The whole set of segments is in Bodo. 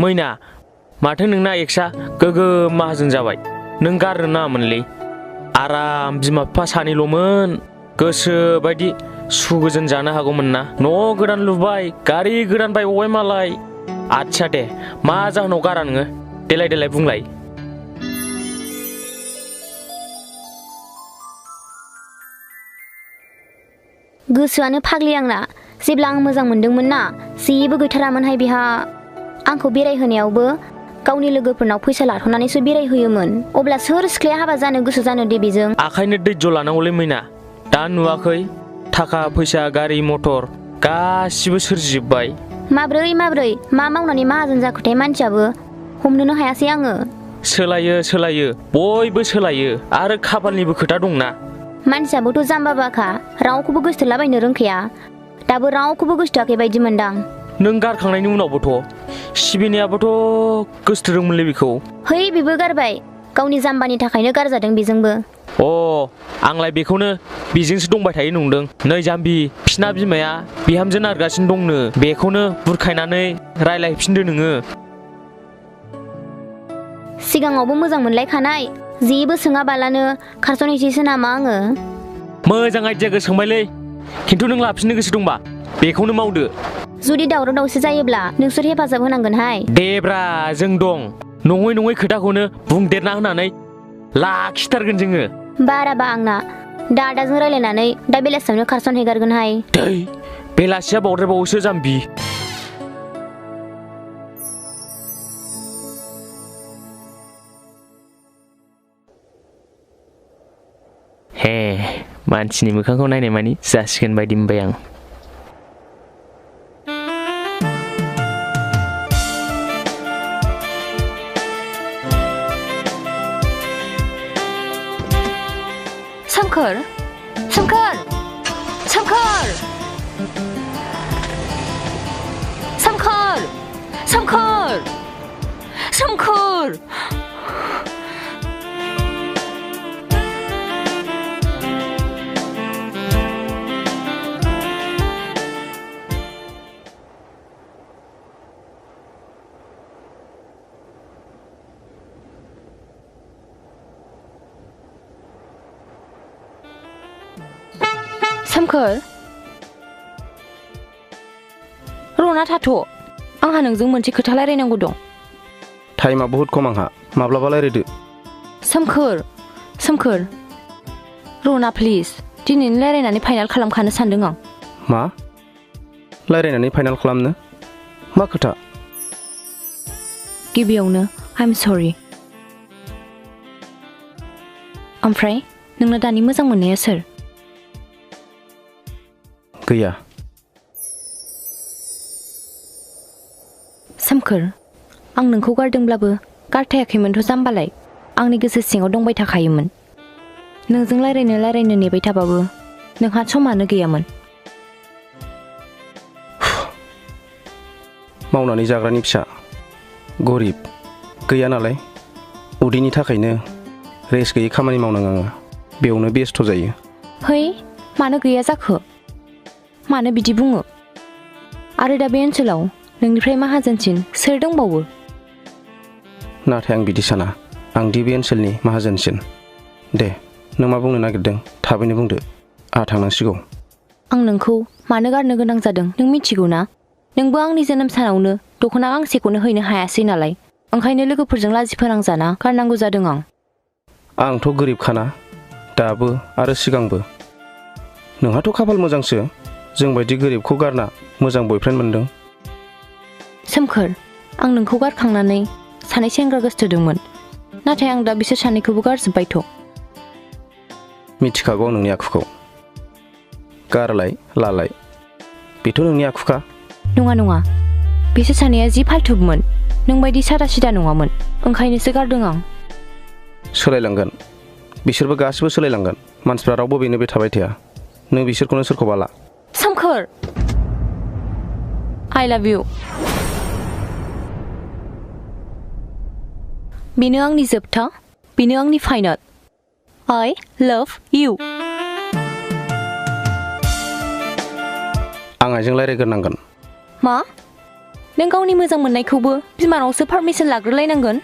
मैना माथो नोंना एक्सा गोगोम माहाजोन जाबाय नों गारनो नाङामोनलै आराम बिमा बिफा सानैल'मोन गोसो बायदि सुगोजोन जानो हागौमोन ना न' गोदान लुबाय गारि गोदान बायबावबाय मालाय आच्छा दे मा जाहोनाव गारा नोङो देलाय बुंलाय गोसोआनो फाग्लि आंना जेब्ला आं मोजां मोनदोंमोन ना जेबो गैथारामोनहाय बेहा आंखौ बेरायहोनायावबो गावनि लोगोफोरनाव फैसा लाथ'नानैसो बेरायहोयोमोन अब्ला सोर सिख्लाया हाबा जानो गोसो जानो दे बेजों आखायनो दैज्य लानांगौलै मैना दा नुवाखै थाखा फैसा गारि मटर गासिबो सोरजिजोब्बाय माब्रै मा मावनानै माहाजोन जाखोथाय मानसियाबो हमनोनो हायासै आङो सोलायो बयबो सोलायो आरो खाफालनिबो खोथा दंना मानसियाबोथ' जाम्बा बाखा रावखौबो गोसोथोलाबायनो रोंखाया दाबो रावखौबो गोसोथोआखै बायदि मोनदां नों गारखांनायनि उनावबोथ' सिबिनायाबोथ' गोसोथोदोंमोनलै बेखौ है बेबो गारबाय गावनि जाम्बानि थाखायनो गारजादों बेजोंबो आंलाय बेखौनो बेजोंसो दंबाय थायो नंदों नै जाम्बि बिसिना बिमाया बिहामजो नागिरगासिनो दंनो बेखौनो बुरखायनानै रायलायफिनदो नोङो सिगाङावबो मोजां मोनलायखानाय जेबो सोङाबालानो खारस'नहैसैसो नामा आङो मोजां आइदिया गोसोखांबायलै खिन्थु नों लाफिननो गोसो दंबा बेखौनो मावदो जुदि दावराव दावसि जायोब्ला नोंसोर हेफाजाब होनांगोनहाय देब्रा जों दं नङै खोथाखौनो बुंदेरना होनानै लाखिथारगोन जोङो बाराबा आंना दादाजों रायलायनानै दा बेलासियावनो खारस'नहैगारगोनहाय दै बेलासिया बावद्रायबावोसो जाम्बि हे मानसिनि मोखांखौ नायनाय मानि जासिगोन बायदि मोनबाय आं सोमखोर सोमखोर रना थाथ' आंहा नोंजों मोनसे खोथा रायलायनांगौ दं टाइमा बहुत खम आंहा माब्लाबा रायलायदो सोमखोर रना प्लिज दिनैनो रायलायनानै फाइनाल खालामखानो सानदों आं मा रायलायनानै फाइनाल खालामनो मा खोथा गिबियावनो आइ एम सरि ओमफ्राय नोंनो दानि मोजां मोननाया सोर गैया सोमखोर आं नोंखौ गारदोंब्लाबो गारथायाखैमोनथ' जाम्बालाय आंनि गोसो सिङाव दंबाय थाखायोमोन नोंजों रायलायनो नेबाय थाबाबो नोंहा समानो गैयामोन मावनानै जाग्रानि फिसा गरिब गैया नालाय उदैनि थाखायनो रेस्ट गैयै खामानि मावनाङो आङो बेयावनो बेस्थ' जायो है मानो गैया जाखो मानो बिदि बुङो आरो दा बे ओनसोलाव नोंनिफ्राय माहाजोनसिन सोर दंबावो नाथाय आं बिदि साना आंदि बे ओनसोलनि माहाजोनसिन दे नों मा बुंनो नागिरदों थाबैनो बुंदो आंहा थांनांसिगौ आं नोंखौ मानो गारनो गोनां जादों नों मिथिगौ ना नोंबो आंनि जोनोम सानावनो दख'ना गांसेखौनो हैनो हायासै नालाय ओंखायनो लोगोफोरजों लाजि फोनांजाना गारनांगौ जादों आंथ' गोरिबखाना दाबो आरो सिगांबो नोंहाथ' खाफाल मोजांसो जोंबायदि गोरिबखौ गारना मोजां बयफ्रेन्ड मोनदों सोमखोर आं नोंखौ गारखांनानै सानै सेंग्रा गोसोथोदोंमोन नाथाय आं दा बिसोर सानैखौबो गारजोब्बायथ' मिथिखागौ आं नोंनि आखुखौ गारलाय लालाय बेथ' नोंनि आखुखा नङा बिसोर सानैया जि फाल्थुबमोन नोंबायदि सादा सिदा नङामोन ओंखायनोसो गारदों आं सोलायलांगोन बिसोरबो गासिबो सोलायलांगोन मानसिफ्रा रावबो बेनो बे थाबाय थाया नों बिसोरखौनो सोरखौबा ला सोमखोर आइ लाभ इउ बेनो आंनि जोबथा बेनो आंनि फाइनाल आइ लाभ इउ आं आइजों रायज्लायग्रोनांगोन मा नों गावनि मोजां मोननायखौबो बिमानावसो पारमिसन लाग्रोलायनांगोन।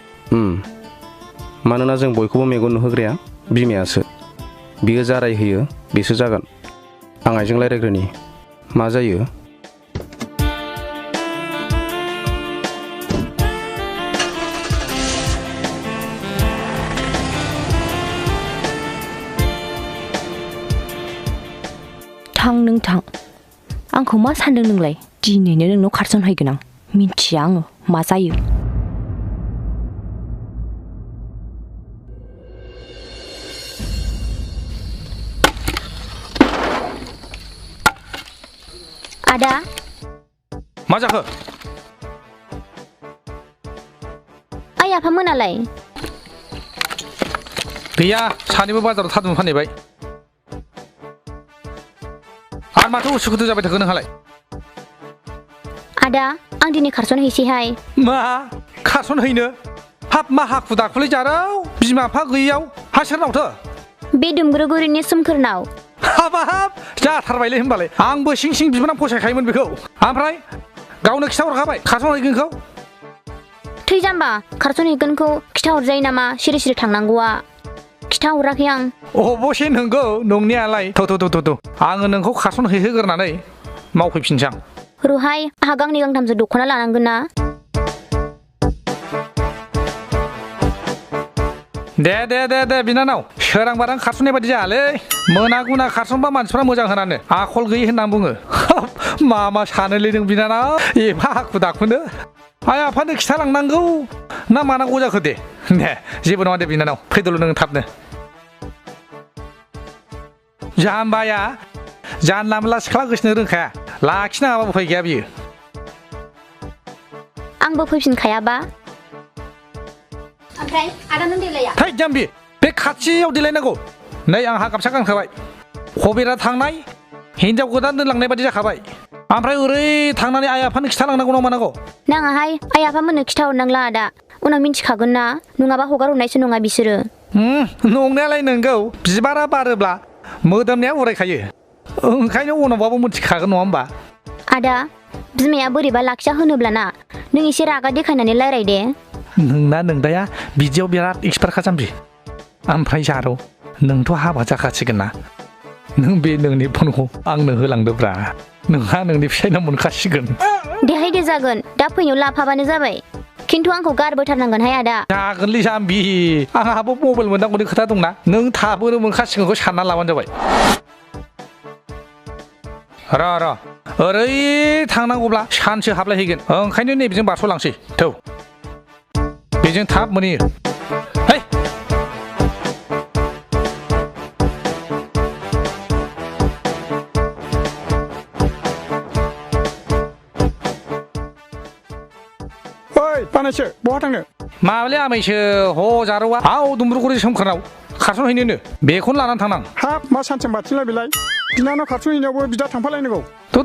मानोना जों बयखौबो मेगन नुहोग्राया बिमायासो। बियो जा राय होयो बेसो जागोन। आं आइजों रायज्लायग्रोनि मा जायो। थां नों थां। आंखौ मा सानदों नोंलाय? दिनैनो नोंनाव खारसनहैगोन आं। मिन्थिया आङो मा जायो। आदा मा जाखो? आइ आफामोनालाय? गैया, सानैबो बाजाराव थादुन फानहैबाय। आर माथो उसुखुथु जाबाय थाखो नोंहालाय? आदा आं दिनै खारसनहैसैहाय। मा खारसनहैनो? हाब मा हाखु दाखुलै जाराव, बिमा बिफा गैयियाव हा सोरनावथो? बे दुमग्रोगुरिनि सोमखोरनाव। हाबाब जाथारबायलै होनबालाय। आंबो सिं सिं बिबोनां फसायखायोमोन बेखौ। ओमफ्राय गावनो खिथाहरखाबाय खारसनहैगोनखौ? थै जाम्बा, खारसनहैगोनखौ खिथाहरजायो नामा? सिरि सिरि थांनांगौआ। खिथाहराखै आं। अबसे नंगौ नंनायालाय। थ' आङो नोंखौ खारसनहैहोग्रोनानै मावफैफिनसै आं। रुहाय, आंहा गांनै गांथामसो दख'ना लानांगोन ना। दे बिनानाव, सोरां बारां खारसननाय बायदि जायालै। मोना गुना खारसनबा मानसिफ्रा मोजां होनानो आखल गैयि होननानै बुङो। मा सानोलै नों बिनानाव एफा हाखु दाखुनो? आइ आफानो खिथालांनांगौ ना मानांगौ जाखो दे जेबो नङा दे बिनानाव, फैदोल' नों थाबनो। जाम्बाया जानला मोनला सिख्ला गोसोनो रोंखाया, लाखिनाङाबा उफाय गैया बियो। आंबो फैफिनखायाबा? ओमफ्राय आदा नों देलाया? थै जाम्बि, बे खाथियाव देलायनांगौ। नै आंहा गामसा गानखाबाय। खबेरा थांनाय हिनजाव गोदान दोनलांनाय बायदि जाखाबाय। ओमफ्राय ओरै थांनानै आइ आफानो खिथालांनांगौ ना मानांगौ? नाङाहाय, आइ आफामोननो खिथाहरनांला आदा। उनाव मिन्थिखागोन ना, नङाबा हगार हरनायसो नङा बिसोरो। नंनायालाय नोंगौ, बिबारा बारोब्ला मोदोमनाया उरायखायो। ओंखायनो उनावबाबो मिथिखागोन नङा होमबा? आदा, बिमाया बोरैबा लाखिया होनोब्लाना नों एसे रागा देखायनानै रायलाय दे। नोंना नोंदाया बिदियाव बिराद एक्सपार्टखा जाम्बि। ओमफ्राय जारौ, नोंथ' हाबा जाखासिगोन ना। नों बे नोंनि फनखौ आंनो होलांदोब्रा। नोंहा नोंनि फिसायनाव मोनखासिगोन। देहाय दे जागोन, दा फैनायाव लाफाबानो जाबाय। खिन्थु आंखौ गारबोथारनांगोनहाय आदा। जागोनलै जाम्बि, आंहाबो मबाइल मोननांगौनि खोथा दंना। नों थाबोनो मोनखासिगोनखौ सानना लाबानो जाबाय। र' ओरै थांनांगौब्ला सानसो हाबलायहैगोन। ओंखायनो नैबेजों बारस'लांसै। थौ बेजों थाब मोनहैयो। है ओइ बानायसो, बहा थांनो? माबालै आमैसो हजारौआ आव दुम्ब्रुगुरि सोमखोरनाव खारसनहैनोनो, बेखौनो लानानै थांनां। हाब मा सानसेम बाथिंलाय बेलाय? बिनानाव खारसनहैनायावबो बिदा थांफालायनांगौ? थ'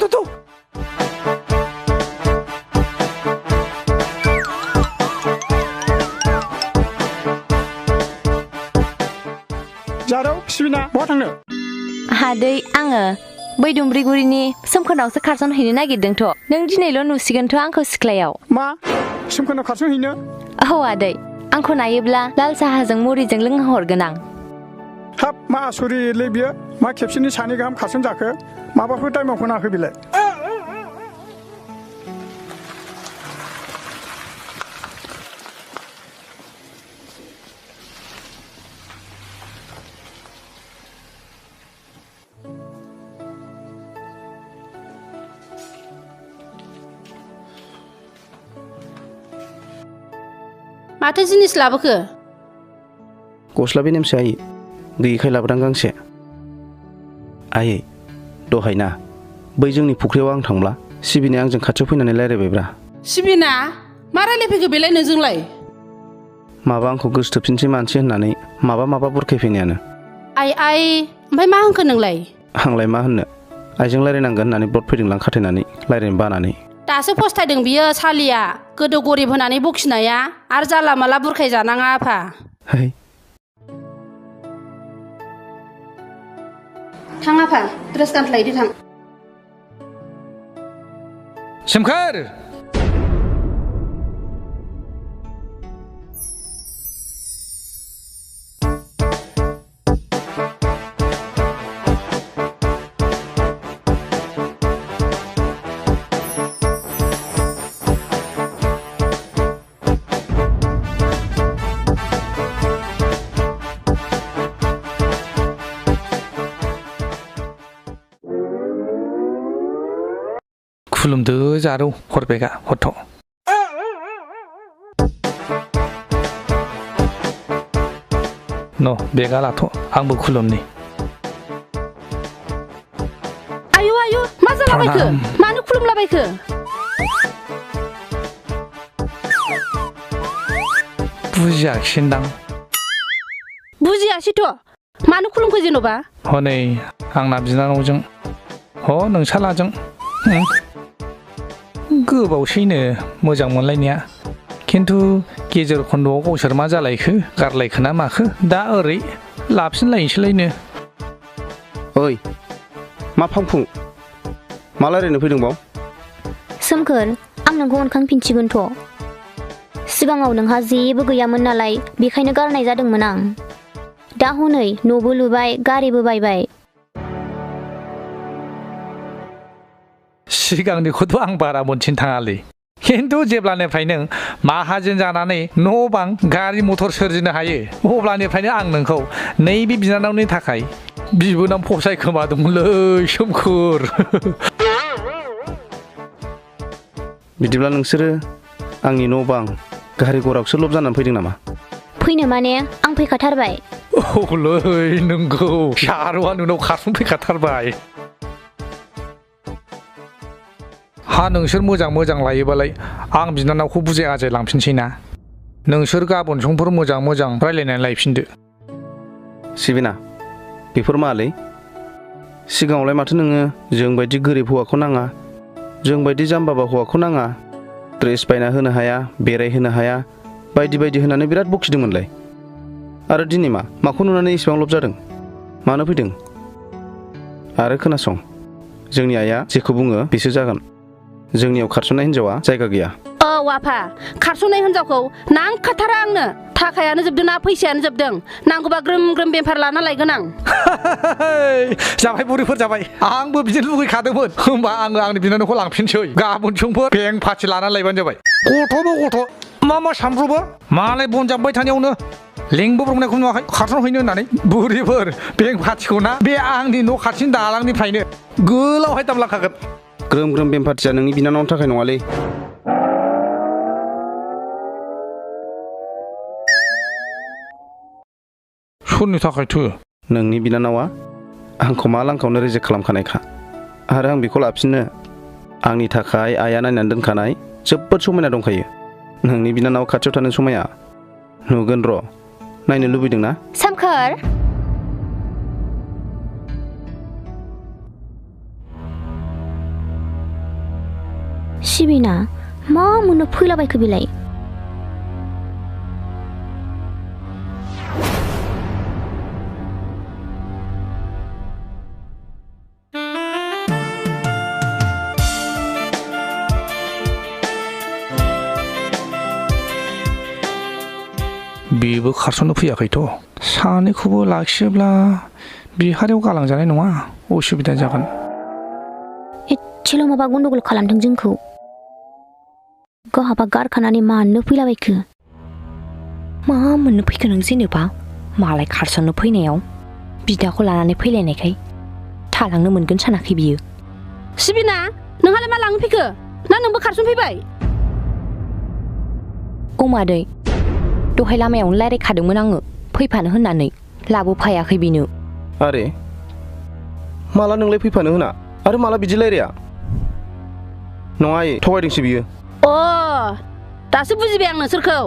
जारौ, सिबिना, बहा थांनो? हादै, आङो बै दुमब्रिगुरिनि सोमखोरनावसो खारसनहैनो नागिरदोंथ'। नों दिनैल' नुसिगोनथ' आंखौ सिख्लायाव। मा सोमखोरनाव खारसनहैनो? औ आदै, आंखौ नायोब्ला लाल साहाजों मुरिजों लोंहरगोन आं। हाब मा आसरितलै बियो, मा खेबसेनि सानै गाहाम खारसन जाखो? माबाफोर टाइमाव होनाखै बेलाय? माथो जिनिस लाबोखो? गस्ला बे नेमसो आयै, गैयिखाय लाबोदां गांसे। आयै, दहाय ना बै जोंनि फुख्रियाव आं थांब्ला सिबिनाया आंजों खाथियाव फैनानै रायज्लायबायब्रा। सिबिना मा रायलायफैखो बेलाय नोंजोंलाय? माबा आंखौ गोसोथोबफिनसै मानसि होननानै माबा बुरखायफैनायानो। आइ ओमफ्राय मा होनखो नोंलाय? आंलाय मा होननो, आइजों रायलायनांगोन होननानै ब्लद फैदोंलां खाथायनानै, रायलायनो बानानै। दासो फस्थायदों बियो सालिया, गोदो गरिब होनानै बखिनाया आरो जाला माला बुरखाय जानाङा आफा। है थां आफा, ड्रेस गानस्लायदो थां। सोमखोर, खुलुमदो जारौ हरबेगा हरथ' न' बेगा लाथ' आंबो खुलुमनि आयु आयु मा जालाबायखो मानो खुलुमलाबायखो बुजियाखिसैदां बुजियासैथ' मानो खुलुमखो जेन'बा हनै आंना बिनानावजों ह नोंसालाजों गोबावसैनो मोजां मोनलायनाया खिन्थु गेजेर खन्द'आव गावसोर मा जालायखो गारलायखो ना माखो दा ओरै लाफिनलायनोसैलायनो ओइ मा फांफुं मा रायलायनो फैदों बाव सोमखोर आं नोंखौ अनखांफिनसिगोनथ' सिगाङाव नोंहा जेबो गैयामोन नालाय बेखायनो गारनाय जादोंमोन आं दा हनै न'बो लुबाय गारिबो बायबाय सिगांनिखौथ' आं बारा मोनथिनो थाङालै खिन्थु जेब्लानिफ्राय नों माहाजोन जानानै न' बां गारि मथर सोरजिनो हायो अब्लानिफ्रायनो आं नोंखौ नैबे बिनानावनि थाखाय बिबोनां फसायखोमादोंमोनलै सोमखोर बिदिब्ला नोंसोरो आंनि न' बां गारि गरावसो लब जानानै फैदों नामा फैनो माने आं फैखाथारबाय औलै नोंगौ शाहरुआ नोंनाव खारसन फैखाथारबाय हा नोंसोर मोजां मोजां लायोबालाय आं बिनानावखौ बुजाय आजाय लांफिनसै ना नोंसोर गाबोन समफोर मोजां मोजां रायलायनानै लायफिनदो सिबिना बेफोर मालै सिगाङावलाय माथो नोङो जोंबायदि गोरिब हौवाखौ नाङा जोंबायदि जाम्बाबा हौवाखौ नाङा ड्रेस बायना होनो हाया बेरायहोनो हाया बायदि बायदि होनानै बिराद बखिदोंमोनलाय आरो दिनै माखौ नुनानै इसेबां लब जादों मानो फैदों आरो खोनासं जोंनि आइया जेखौ बुङो बेसो जागोन जोंनियाव खारसननाय हिनजावा जायगा गैया औ आफा खारस'नाय हिनजावखौ नांखाथारा आंनो थाखायानो जोबदों ना फैसायानो जोबदों नांगौबा ग्रोम ग्रोम बेफार लाना लायगोन आं जाबाय बुरिफोर जाबाय आंबो बिदिनो लुगैखादोंमोन होमबा आङो आंनि बिनानावखौ लांफिनसै गाबोन समफोर बेंक पार्टि लानानै लायबानो जाबाय गथ'बो गथ' मा सानफ्रोबो मालाय बन जाबबाय थानायावनो लेंबोब्रबनायखौ नुवाखै खारसन हैनो होननानै बुरिफोर बेंक पार्टिखौ ना बे आंनि न' खाथिनि दालांनिफ्रायनो गोलावहाय दामलांखागोन ग्रोम ग्रोम बेम पार्टिया नोंनि बिनानावनि थाखाय नङालै सोरनि थाखायथो नोंनि बिनानावा आंखौ मा लांखावनो रिजेक्ट खालामखानायखा आरो आं बेखौ लाफिननो आंनि थाखाय आइया नायनानै दोनखानाय जोबोद समायना दंखायो नोंनि बिनानाव खाथियाव थानो समाया नुगोन र' नायनो लुबैदों ना सोमखोर सिबिना मा मोननो फैलाबायखो बेलाय बेबो खारसननो फैयाखैथ' सानैखौबो लाखियोब्ला बिहारियाव गालांजानाय नङा उसुबिदा जागोन एसेल' माबा गन्डगल खालामदों जोंखौ गाहाबा गारखानानै मानो फैलाबायखो मा मोननो फैखो नों जेनेबा मालाय खारसननो फैनायाव बिदाखौ लानानै फैलायनायखाय थालांनो मोनगोन सानाखै बियो सिबिना नोंहालाय मा लांनो फैखो ना नोंबो खारसन फैबाय औ मादै दहाय लामायावनो रायलायखादोंमोन आङो फैफानो होननानै लाबोफायाखै बेनो आरे माला नोंलाय फैफानो होना आरो माला बिदि रायलाया नङा थगायदोंसो बियो अ दासो बुजिबाय आं नोंसोरखौ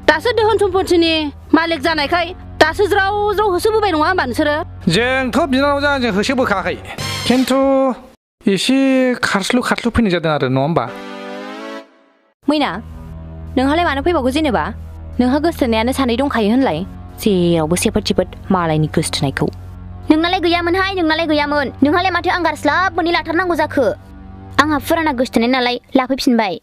दासो दोहोन सम्पथिनि मालिक जानायखाय दासो ज्राव ज्राव होसोबोबाय नङा होमबा नोंसोरो जोंथ' बिनानावजों आंजों होसोबोखायाखै खिन्थु एसे खारस्लु फैनाय जादों आरो नङा होमबा मैना नोंहालाय मानो फैबावगौ जेनेबा नोंहा गोसोथोनायानो सानै दंखायो होनलाय जेरावबो सेफोद सेफोद मालायनि गोसोथोनायखौ नोंनालाय गैयामोनहाय नोंनालाय गैयामोन नोंहालाय माथो आं गारस्लाबबोनि लाथारनांगौ जाखो आंहा फुराना गोसोथोनाय नालाय लाफैफिनबाय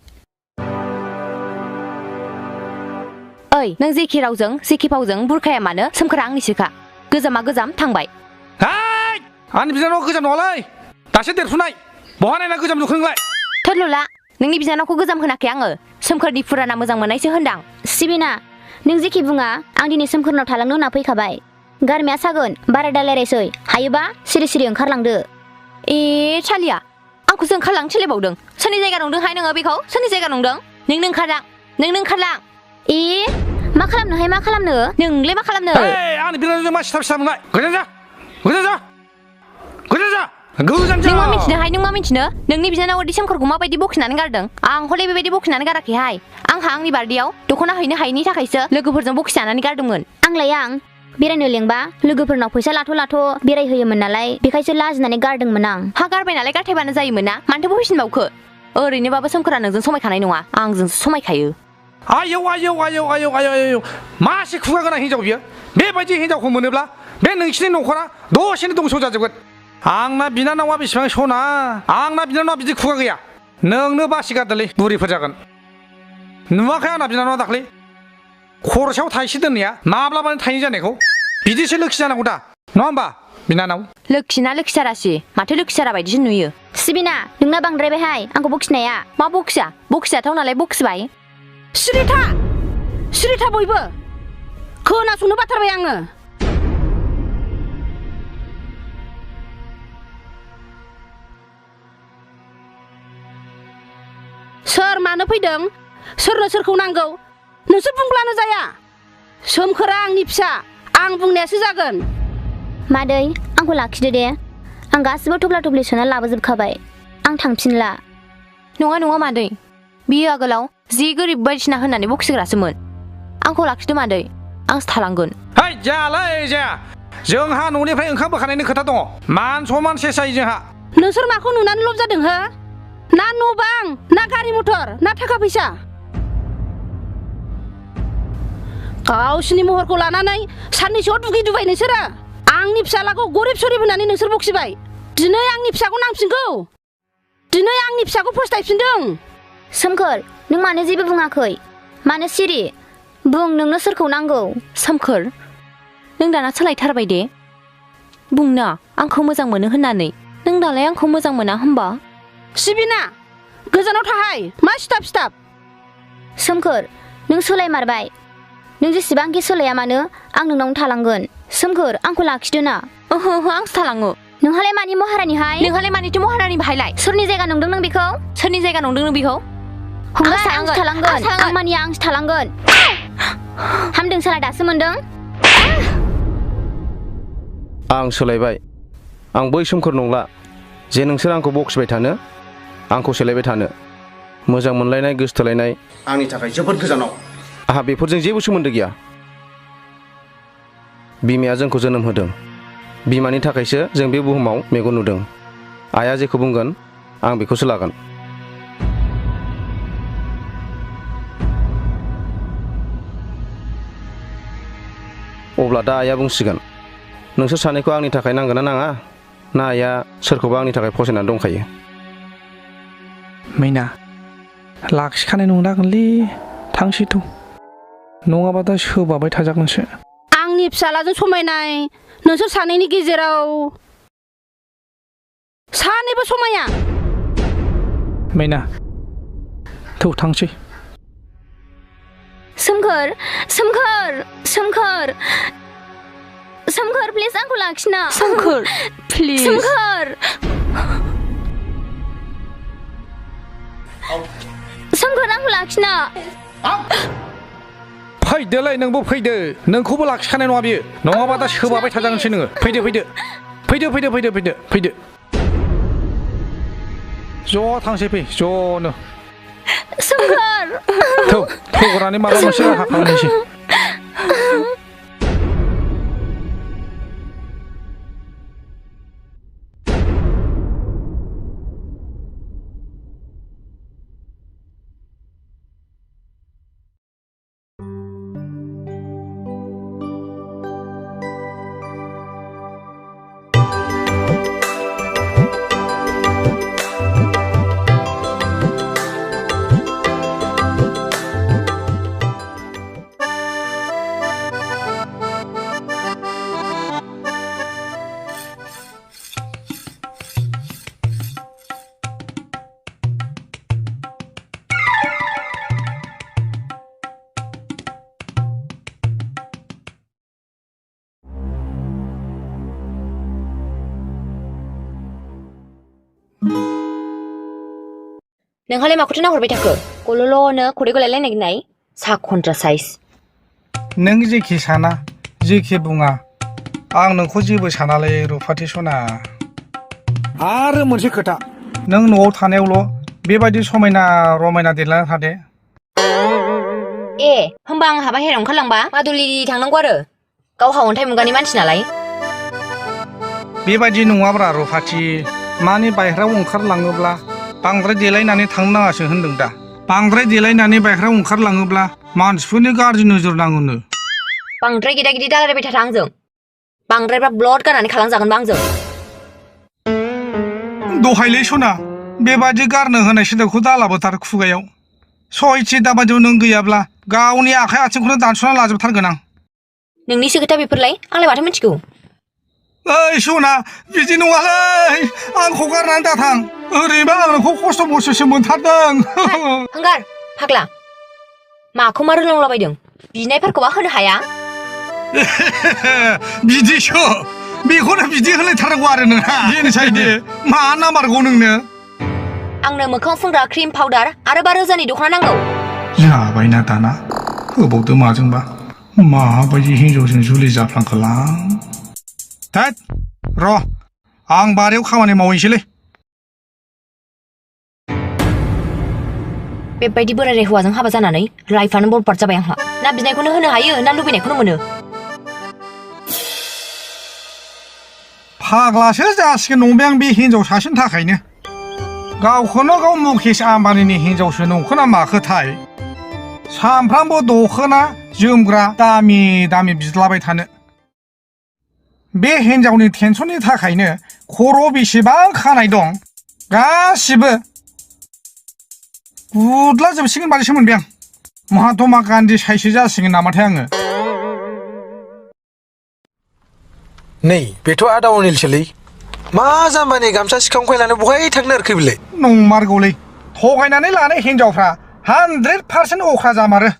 ओइ नों जेखि रावजों जेखि फावजों बुरखाया मानो सोमखोरा आंनिसोखा गोजामा गोजाम थांबाय हाय आंनि बिनानावा गोजाम नङालै दासो देरफुनाय बहा नायना गोजाम नुखो नोंलाय थोरलुला नोंनि बिनानावखौ गोजाम होनाखै आङो सोमखोरनि फुराना मोजां मोननायसो होनदां सिबिना नों जेखि बुङा आं दिनै सोमखोरनाव थालांनो होनना फैखाबाय गारमाया सागोन बारा दालायरायसै हायोबा सिरि सिरि ओंखारलांदो ए सालिया आंखौसो ओंखारलां थिनलायबावदों सोरनि जायगा नंदोंहाय नोङो बेखौ सोरनि जायगा नंदों नों ओंखारलां नों ओंखारलां इ मा खालामनोहाय मा खालामनो नोंलाय मा खालामनो आंनि बिनानावजों मा सिथाब सिथाब नोंलाय गोजान जा गोजान जा गोजान जा गोजान जा नों मा मिथिनोहाय नों मा मिथिनो नोंनि बिनानावदि सोमखोरखौ माबायदि बखिनानै गारदों आं हले बेबायदि बखिनानै गाराखैहाय आंहा आंनि बार्डेयाव दख'ना हैनो हायैनि थाखायसो लोगोफोरजों बखिजानानै गारदोंमोन आंलाय आं बेरायनो लेंबा लोगोफोरनाव फैसा लाथ' लाथ' बेरायहोयोमोन नालाय बेखायसो लाजिनानै गारदोंमोन आं हा गारबाय नालाय गारथायबानो जायोमोन ना मानोथो बखिफिनबावखो ओरैनोबाबो सोमखोरा नोंजों समायखानाय नङा आंजोंसो समायखायो आयौ आयौ आयौ आयौ आयौ आयौ मासे खुगा गोनां हिनजाव बियो बेबायदि हिनजावखौ मोनोब्ला बे नोंसिनि न'खरा दसेनो दंस' जाजोबगोन आंना बिनानावा बेसेबां सना आंना बिनानावा बिदि खुगा गैया नोंनो बासिगारदोलै बुरिफोर जागोन नुवाखै आंना बिनानावा दाख्लै खरसायाव थाइसे दोननाया माब्लाबानो थाइनै जानायखौ बिदिसो लोखि जानांगौ दा नङा होमबा बिनानाव लोखिना लोखिसारासि माथो लोखिसारा बायदिसो नुयो सिबिना नोंना बांद्रायबायहाय आंखौ बखिनाया मा बखिजाथाव नालाय बखिबाय सिरिथा बयबो खोनासंनो बाथारबाय आङो सोर मानो फैदों सोरनो सोरखौ नांगौ नोंसोर बुंब्लानो जाया सोमखोरा आंनि फिसा आं बुंनायासो जागोन मादै आंखौ लाखिदो दे आं गासिबो थफ्ला थफ्लि सोना लाबोजोबखाबाय आं थांफिनला नङा मादै बियो आगोलाव जि गोरिब बायदिसिना होननानै बखिग्रासोमोन आंखौ लाखिदो मादै आंसो थालांगोन है जायालै जाया जोंहा न'निफ्राय ओंखाम बोखानायनि खोथा दङ मान समान सेस जायो जोंहा नोंसोर माखौ नुनानै लब जादों हो ना न' बां ना गारि मथर ना थाखा फैसा गावसिनि महरखौ लानानै साननैसोआव दुगै नोंसोरो आंनि फिसालाखौ गरिब सरिब होननानै नोंसोर बखिबाय दिनै आंनि फिसाखौ नांफिनगौ दिनै आंनि फिसाखौ फस्थायफिनदों सोमखोर नों मानो जेबो बुङाखै मानो सिरि बुं नोंनो सोरखौ नांगौ सोमखोर नों दाना सोलायथारबाय दे बुंना आंखौ मोजां मोनो होननानै नों दालाय आंखौ मोजां मोना होमबा सिबिना गोजानाव थाहाय मा सिथाब सोमखोर नों सोलायमारबाय नों जेसेबांखि सोलाया मानो आं नोंनावनो थालांगोन सोमखोर आंखौ लाखिदो ना ओहो आंसो थालाङो नोंहालाय मानि महारानिहाय नोंहालाय मानिथो महारानि बाहायलाय सोरनि जायगा नंदों नों बेखौ सोरनि जायगा नंदों नों बेखौ आंसो थालांगोन आं मानिया आंसो थालांगोन हामदों साला दासो मोनदों आं सोलायबाय आं बै सोमखोर नंला जे नोंसोर आंखौ बखिबाय थानो आंखौ सोलायबाय थानो मोजां मोनलायनाय गोसोथोलायनाय आंनि थाखाय जोबोद गोजानाव आंहा बेफोरजों जेबो सोमोन्दो गैया बिमाया जोंखौ जोनोम होदों बिमानि थाखायसो जों बे बुहुमाव मेगन नुदों आइया जेखौ बुंगोन आं बेखौसो लागोन अब्ला दा आइया बुंसिगोन नोंसोर सानैखौ आंनि थाखाय नांगोन ना नाङा ना आइया सोरखौबा आंनि थाखाय फसायनानै दंखायो मैना लाखिखानाय नंलागोनलै थांसैथ' नङाबा दा सोबाबाय थाजागोनसो आंनि फिसालाजों समायनाय नोंसोर सानैनि गेजेराव सानैबो समाया मैना थौ थांसै सोमखोर प्लिज आंखौ लाखिना सोमखोर प्लिज सोमखोर आंखौ लाखिना फैदोलै नोंबो फैदो नोंखौबो लाखिखानाय नङा बियो नङाबा दा सोबाबाय थाजागोनसै नोङो फैदो ज' थांसै फै ज'नो सोमखोर थौग्रानै माबा मोनसे राहा खालामनोसै नोंहालाय माखौथो नाहरबाय थाखो गल'ल'नो खदै गलायलाय नागिरनाय सा कन्ट्रा साइज नों जेखि साना जेखि बुङा आं नोंखौ जेबो सानालै रुफाथि सना आरो मोनसे खोथा नों न'आव थानायावल' बेबायदि समायना रमायना देरलांना थादे ए होमबा आं हाबा हेराव ओंखारलांबा मादुलि थांनांगौ आरो गावहा अन्थाइ मुगानि मानसि नालाय बेबायदि नङाब्रा रुफाथि माने बायह्रायाव ओंखारलाङोब्ला बांद्राय देलायनानै थांनो नाङासो होनदों दा बांद्राय देलायनानै बायह्रायाव ओंखारलाङोब्ला मानसिफोरनि गाज्रि नोजोर नाङोनो बांद्राय गिदा गिदि दालायबाय थाथा आंजों बांद्रायबा ब्लड गारनानै खालामजागोनबा आंजों दहायलै सना बेबादि गारनो होनाय सोदोबखौ दालाबोथार खुगायाव सयथि दाबादियाव नों गैयाब्ला गावनि आखाइ आथिंखौनो दानस'ना लाजोबथारगोन आं नोंनिसो खोथा बेफोरलाय आंलाय माथो मिथिगौ ओइ सना बिदि नङालै आंखौ गारनानै दाथां ओरैबा आं नोंखौ खस्थ' मस्थ'सो मोनथारदों हांगार फाग्ला माखौ मा रोंलांलाबायदों बिनायफोरखौबा होनो हाया बिदिसो बेखौनो बिदि होनलायथारनांगौ आरो नोंहा बेनोसै दे मा नाम्बारगौ नोंनो आंनो मोखां फुनग्रा क्रिम पाउडार आरो 5 रोजानि दख'ना नांगौ जाबायना दाना होबावदो माजोंबा माबायदि हिनजावजों जुलि जाफ्लांखोलां थोद र' आं बारियाव खामानि मावहैसैलै बेबायदि बोराय हौवाजों हाबा जानानै लाइफआनो बरबाद जाबाय आंहा ना बिनायखौनो होनो हायो ना लुबैनायखौनो मोनो फाग्लासो जासिगोन नंबाय आं बे हिनजाव सासेनि थाखायनो गावखौनो गाव मुकेश आम्बानीनि हिनजावसो नंखोना माखोथाय सामफ्रामबो दख'ना जोमग्रा दामि दामि बिदलाबाय थानो बे हिनजावनि टेनसननि थाखायनो खर' बेसेबां खानाय दं गासिबो गुदला जोबसिगोन बादिसो मोनबाय आं महात्मा गान्धी साइसो जासिगोन नामाथाय आङो नै बेथ' आदा अनिलसोलै मा जाम्बानि गामसा सिखांखलायनानै बहाय थांनो आरोखै बिलाय नंमारगौलै थगायनानै लानाय हिनजावफ्रा 100% अख्रा जामारो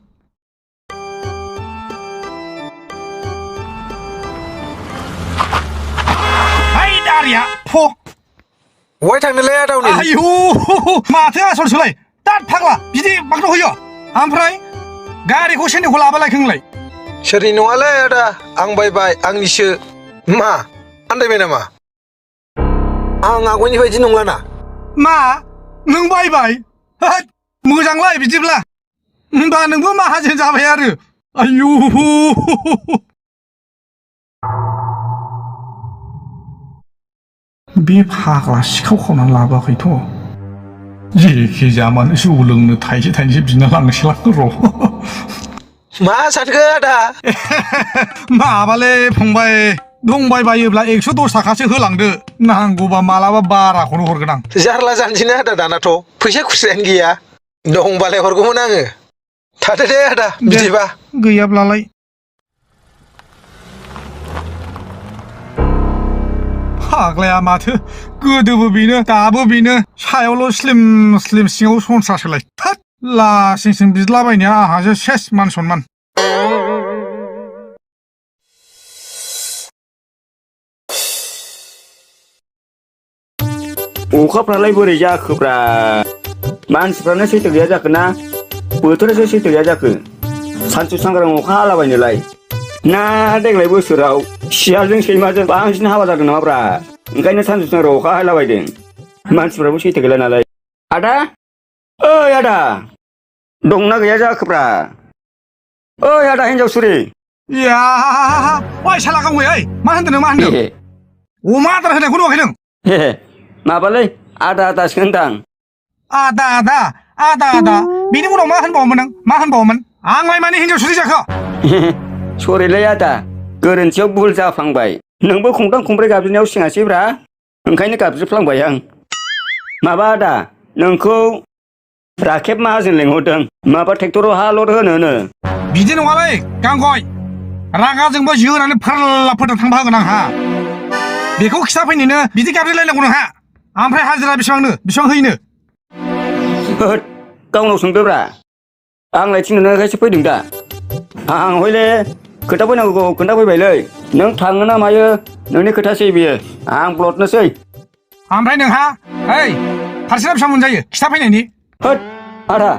हाय दारिया फ बहाय थांनोलै आदा अनिल आयु माथो आसलसोलाय दाद फाग्ला बिदि माखौ होयो ओमफ्राय गारिखौ सेन्देलखौ लाबालायखो नोंलाय सोरनि नङालै आदा आं बायबाय आंनिसो मा आन्दायबाय नामा आं आगयनि बायदि नंलाना मा नों बायबाय होद मोजांलाय बिदिब्ला होनबा नोंबो माहाजोन जाबाय आरो आयु बे फाग्ला सिखाव खावनानै लाबोआखैथ' जेखि जाया मानो जौ लोंनो थाइसे थाइनैसो बिना लांनोसैलां र' मा सानखो आदा माबालै फंबाय दंबाय बायोब्ला 110 थाखासो होलांदो नांगौबा मालाबा बाराखौनो हरगोन आं जारला जानोसैना आदा दानाथ' फैसा खुस्रायानो गैया दंबालाय हरगौमोन आङो थादो दे आदा बिदिबा गैयाब्लालाय फाग्लाया माथो गोदोबो बेनो दाबो बेनो सायावल' स्लिम स्लिम सिङाव सनस्रासोलाय थोद लासिंसिं बिदलाबायनाया आहासो सेस मान सनमान अखाफ्रालाय बोरै जाखोब्रा मानसिफ्रानो सैथो गैया जाखोना बोथोरासो सैथो गैया जाखो सानसु सांग्रां अखा हालाबायनोलाय ना देग्लाय बोसोराव सियालजों सैमाजों बांसिन हाबा जादों नामाब्रा ओंखायनो सानसु सांग्रां अखा हालाबायदों मानसिफ्राबो सैथो गैला नालाय आदा ओइ आदा दंना गैया जाखोब्रा ओइ आदा हिनजावसुरि या वाय साला गावै ओइ मा होनदों नों मा होनदों अमा आदार होनायखौ नुवाखै नों माबालै आदा आदासो होनदां आदा आदा आदा आदा बिनि उनाव मा होनबावोमोन नों मा होनबावोमोन आंलाय माने हिनजावसुरि जाखो सरिलै आदा गोरोन्थियाव भुल जाफ्लांबाय नोंबो खंथाम खंब्रै गाबज्रिनायाव सिङासैब्रा ओंखायनो गाबज्रिफ्लांबाय आं माबा आदा नोंखौ राखेब माहाजोन लेंहरदों माबा ट्रेक्टराव हालद होनो बिदि नङालै गांगय रागाजोंबो जोनानै फारला फोथार थांबा होगोन आंहा बेखौ खिथाफैनोनो बिदि गाबज्रिलायनांगौ नोंहा ओमफ्राय हाजिरा बेसेबां होयोनो होद गावनाव सोंदोब्रा आंलाय थिनहरनायखायसो फैदों दा आं हयले खोथा फैनांगौखौ खोन्थाफैबायलै नों थाङो ना मायो नोंनि खोथासै बियो आं ब्लडनोसै ओमफ्राय नोंहा ओइ फारसेना बेसेबां मोनजायो खिथाफैनायनि होद आदा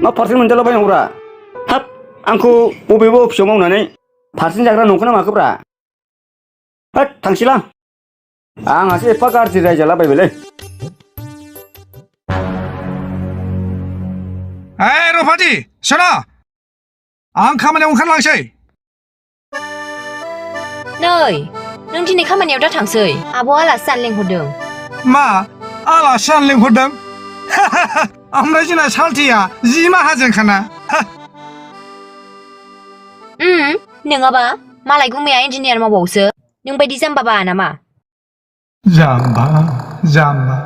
मा पार्सेन्ट मोनजालाबायनांगौब्रा हाब आंखौ बबेबा अफिसाव मावनानै पार्सेन्ट जाग्रा नंखोना माखोब्रा होद थांसैलां आंहासो एफा गाज्रि रायजालाबायबायलै ओइ रुफाथि सोना आं खामानियाव ओंखारलांसै नै नों दिनै खामानियाव दा थांसै आब' आलासि जानो लेंहरदों मा आलासि जानो लेंहरदों ओमफ्राय जोंना सालथिया जि माहाजोनखाना नङाबा मालाय गुमैया इन्जिनियार मावबावोसो नों बायदि जाम्बा बा नामा जाम्बा जाम्बा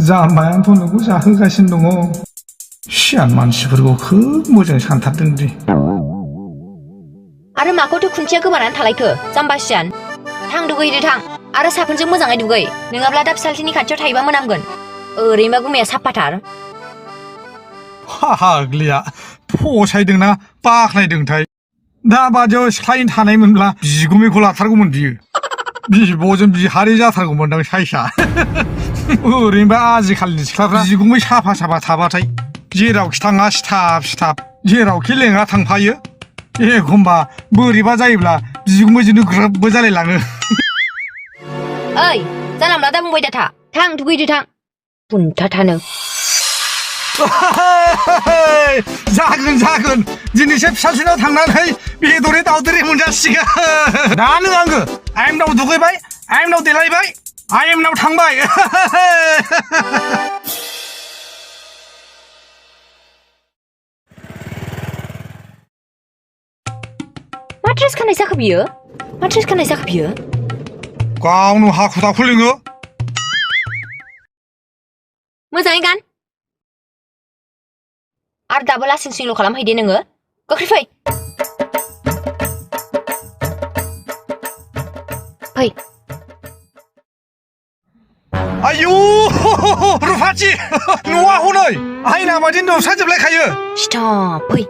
जाम्बायानोथ' नोंखौ जाहोगासिनो दङ सियान मानसिफोरखौ खोब मोजां सानथारदों दि आरो माखौथो खुन्थिया गोबानानै थालायखो जाम्बा सियान थां दुगैदो थां आरो साफोनजों मोजाङै दुगै नङाब्ला दा फिसालथिनि खाथियाव थायोबा मोनामगोन ओरैनोबा गुमैया साफाथार हाग्लिया फसायदोंना बाख्नायदोंथाय दा बादियाव सिख्लायैनो थानायमोनब्ला बिगुमैखौ लाथारगौमोन बियो बिब'जों बिहारि जाथारगौमोनदां साइसआ ओरैनोबा आजिखालिनि सिख्लाफ्रा बिगुमै साफा साफा थाबाथाय जेरावखि थाङा सिथाब सिथाब जेरावखि लेङा थांफायो एखमबा बोरैबा जायोब्ला बिगुमैजोंनो ग्रोबबो जालायलाङो ओइ जानला दा बुंबाय दा थां दुगैदो थां बुन्थाथानो जागोन जागोन दिनैसो फिसासिनाव थांनानै बेदरै दावदै मोनजासिगोन दानो आङो आइमनाव दुगैबाय आइमनाव देलायबाय आइमनाव थांबाय मा ड्रेस खानाय जाखो बियो मा ड्रेस खानाय जाखो बियो गावनो हाखु दाखु लिङो मोजाङै गान आरो दाबो लासिं सिंल' खालामहैदे नोङो गोख्रै फै फै आयु रुफाथि न'आ हनै आयना बादि नुसारजोबलायखायो स्टप फै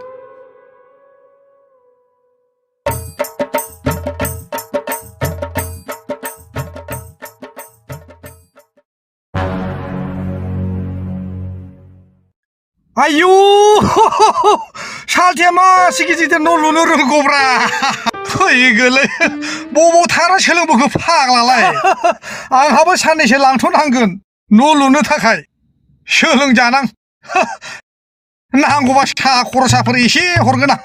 आयु सालथिया मासे गिदिर न' लुनो रोंगौब्रा फैगोलै बबाव थारा सोलोंबोखो फाग्लालाय आंहाबो साननैसो लांथ'नांगोन न' लुनो थाखाय सोलोंजानां नांगौबा सा खरसाफोर एसे हरगोन आं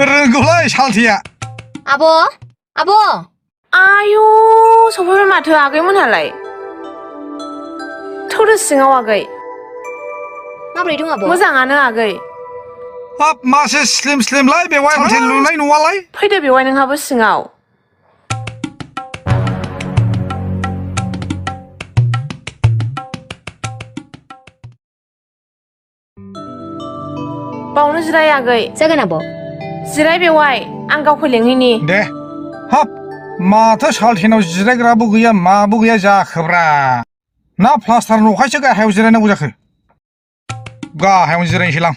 रोंगौलै सालथिया आब' आयु सफैबाय माथो आगैमोनहालाय थौदो सिङाव आगै माबोरै दं आब' मोजाङानो आगै हाब मासे स्लिम स्लिमलाय बेवाय हटेल लुनाय न'आलाय फैदो बेवाय नोंहाबो सिङाव बावनो जिराय आगै जागोन आब' जिराय बेवाय आं गावखौ लेंहैनि दे हाब माथो सालथेनाव जिरायग्राबो गैया माबो गैया जाखोब्रा ना प्लास्टार न'खायसो गाहायाव जिरायनांगौ जाखो गाहायावनो जिरायनोसैलां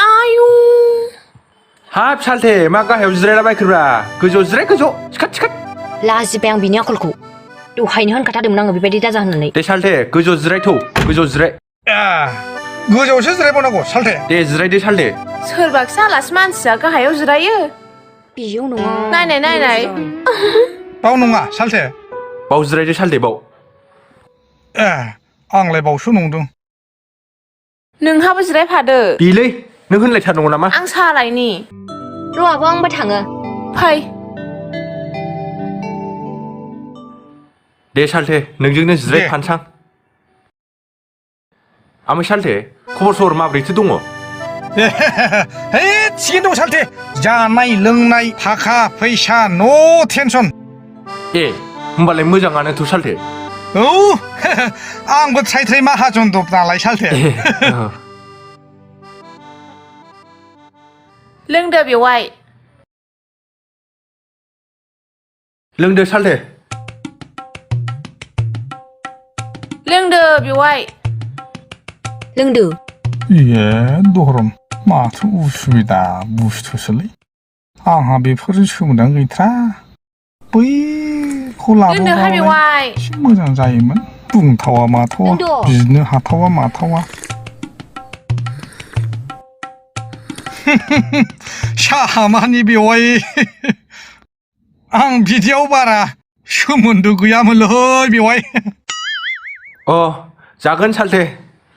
आयु हाब सालथे मा गाहायाव जिरायलाबायखोब्रा गोजौआव जिराय गोजौआव सिखाद सिखाद लाजिबाय आं बिनि आखलखौ दहायनो होनखाथारदोंमोन आङो बेबायदि दाजा होननानै दे सालथे गोजौआव जिरायथौ गोजौआव जिराय गोजौआवसो जिरायबावनांगौ सालथे दे जिरायदो सालथे सोरबाखि आलासि मानसिया गाहायाव जिरायो बेयाव नङा नायनाय बाव नङा सालथे बाव जिरायदो सालथे बाव आंलाय बावसो नंदों नोंहाबो जिरायफादो बेलै नों होनलायथारनांगौ नामा आं सालायनि र' आब' आंबो थाङो फै दे सालथे नोंजोंनो जिरायफानसां आमफ्राय सालथे खबर सबर माब्रैथो दङ हे थिगैनो दं सालथे जानाय लोंनाय थाखा फैसा नो टेनसन ए होमबालाय मोजाङानोथ' सालथे औ आंबो थ्राय थ्राय माहाजन दं नालाय सालथे लोंदो बेवाय लोंदो सालथे लोंदो बेवाय लोंदो ए दहरम माथो उसुबिदा बुस्थुसोलै आंहा बेफोरजों सोमोन्दोआनो गैथ्रा बै बेखौ लोंदोहाय लाबोबालाय बेवाय एसे मोजां जायोमोन बुंथावा माथावा लोंद' बिनो हाथावा माथावा साहा मानि बेवाय आं बिदियाव बारा सोमोन्दो गैयामोनलै बेवाय अ जागोन सालथे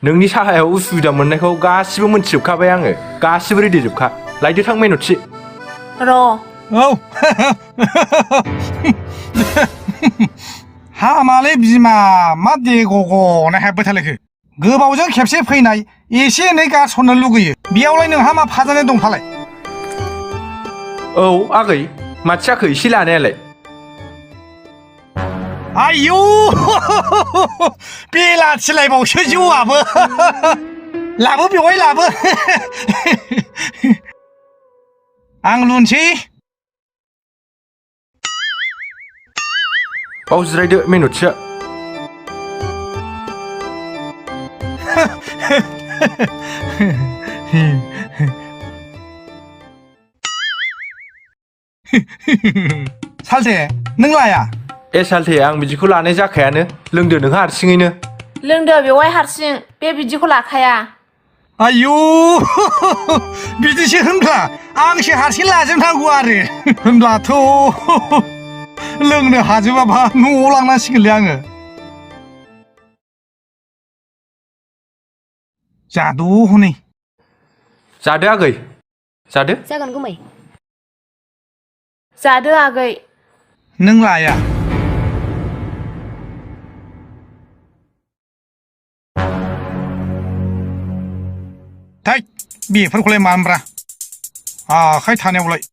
नोंनि साहायाव उसुबिदा मोननायखौ गासिबो मोनथिजोबखाबाय आङो गासिबो रेडि जोबखा लायदो थां मेनुथि र' औ हामालै बिमा मा देग'ग'ना हेब्बाय थालायखो गोबावजों खेबसे फैनाय एसे एनै गारसननो लुगैयो बेयावलाय नोंहा मा फाजानाय दंफालाय औ आगै माथो जाखो एसे लानायालाय आयौ बेलाथिलायबावसो जौआबो लाबो बेवाय लाबो आं लुनसै बाव जिरायदो मेनुथिया सालथे नों लाया ए सालथे आं बिदिखौ लानाय जाखायानो लोंदो नोंहा हारसिङैनो लोंदो बेवाय हारसिं बे बिदिखौ लाखाया आयौ बिदिसो होनब्ला आंसो हारसिं लाजोबनांगौ आरो होनब्लाथ' लोंनो हाजोबाबा न'आव लांनांसिगोनलै आङो जाद' हनै जादो आगै जादो जागोन गुमै जादो आगै नों लाया थै बेफोरखौलाय मानब्रा आखाय थानायावलाय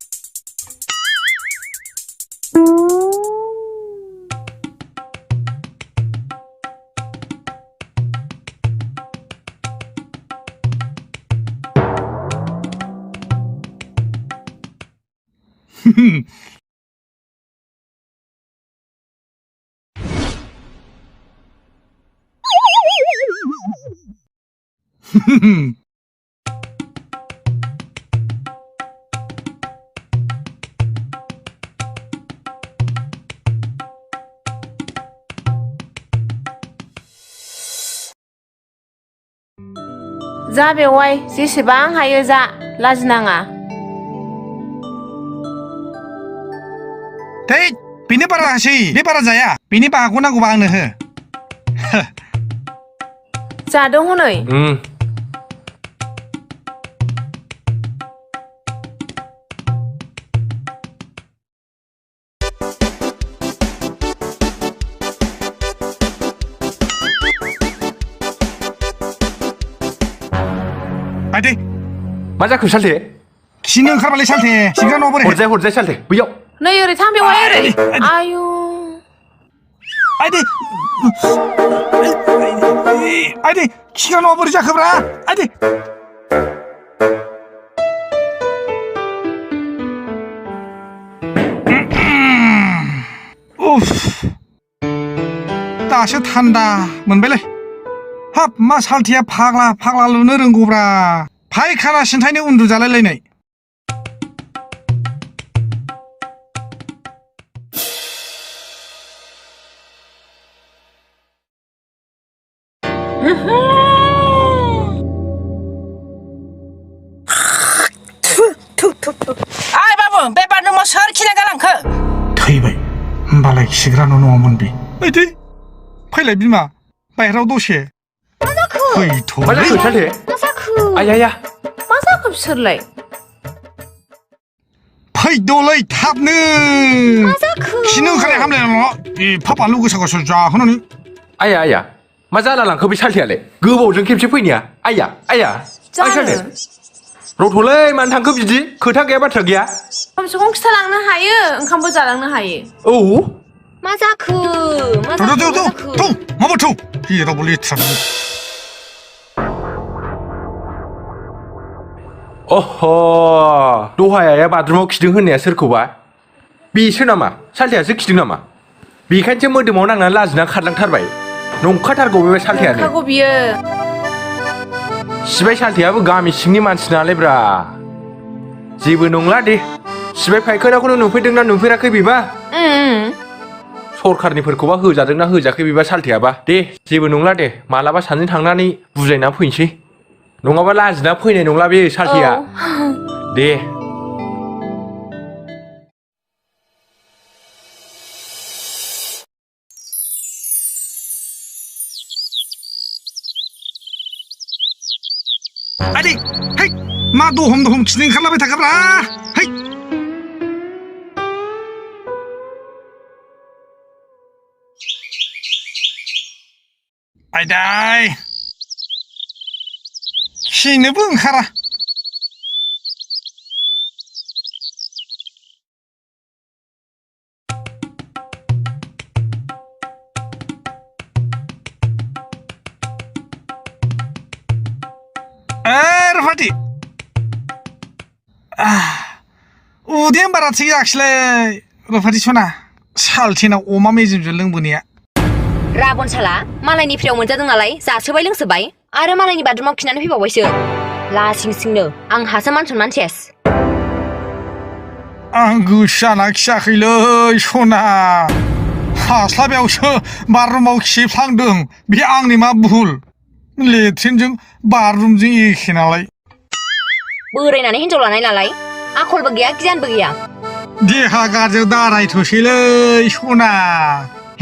जा बेवाय जेसेबां हायो जा लाजिनाङा थै बेनो बारा हासै बे बारा जाया बेनि बाहागखौ नांगौबा आंनो हो जादों हनै आयदै मा जाखो सालथे खिनो ओंखारबालै सालथे सिग्रा न'आव बोरै हरजाय सालथे बैयाव नै ओरै थां बेवाय ओरै आयु आयदै आयदै खिग्रा न'आव बोरै जाखोब्रा आयदै उफ दासो थान्दा मोनबायलै हाब मा सालथेया फाग्ला फाग्ला लुनो रोंगौब्रा फायखाना सिन्थायनो उन्दुजालायलायनाय आइ बाबु बे बाथरुमाव सोर खिना गालांखो थैबाय होमबालाय खिग्रा न' नङामोन बे ओइदै फैलाय बिमा बाहेराव दसे मा जाखो सालथे आया मा जाखो बिसोरलाय फैद'लै थाबनो खिनो ओंखारनाय हामलाय एफा बानलु गोसा गोसा जाहोनानै आया मा जाला लांखो बे सालथेयालाय गोबावजों खेबसे फैनाया आया सालथे रथ'लै मानो थांखो बिदि खोथा गैया बाथ्रा गैया खमसे खम खिथालांनो हायो ओंखामबो जालांनो हायो औ मा जाखो माबा थौ हिरावबो लेथ्रा अह दहाया बाथरुमाव खिदों होननाया सोरखौबा बेसो नामा सालथेयासो खिदों नामा बेखायनोसो मोदोमाव नांनानै लाजिना खारलांथारबाय नंखाथारगौ बे सालथेयानो नंखागौ बियो सिबाय सालथेयाबो गामि सिंनि मानसि नालाय ब्रा जेबो नंला दे सिबाय फायखोनाखौनो नुफैदोंना नुफेराखै बेबा सरखारनिफोरखौबा होजादोंना होजाखै बेबा सालथेयाबा दे जेबो नंला दे मालाबा सानैजों थांनानै बुजायना फैनोसै नङाबा लाजिना फैनाय नंला बे सालथेया दे आदै है मा दहम खिनो ओंखारलाबाय थाखाब्रा है आयदाय खिनोबो ओंखारा रुफाथि उदैया बारा थिग जायाखिसैलै रुफाथि सना सालथेनाव अमा मेजेमजों लोंबोनाया राबन साला मालायनि फ्रियाव मोनजादों नालाय जासोबाय लोंसोबाय आरो मालायनि बाथरुमाव खिनानै फैबावबायसो लासिंसिंनो आंहासो मान सनमान सेस आं गोसो जाना खियाखैलै सना हास्लाबायावसो बाथरुमाव खिफ्लांदों बे आंनि मा भुल लेट्रिनजों बाथरुमजों एखे नालाय बोरायनानै हिनजाव लानाय नालाय आखलबो गैया गियानबो गैया देहा गाज्रियाव दारायथ'सैलै सना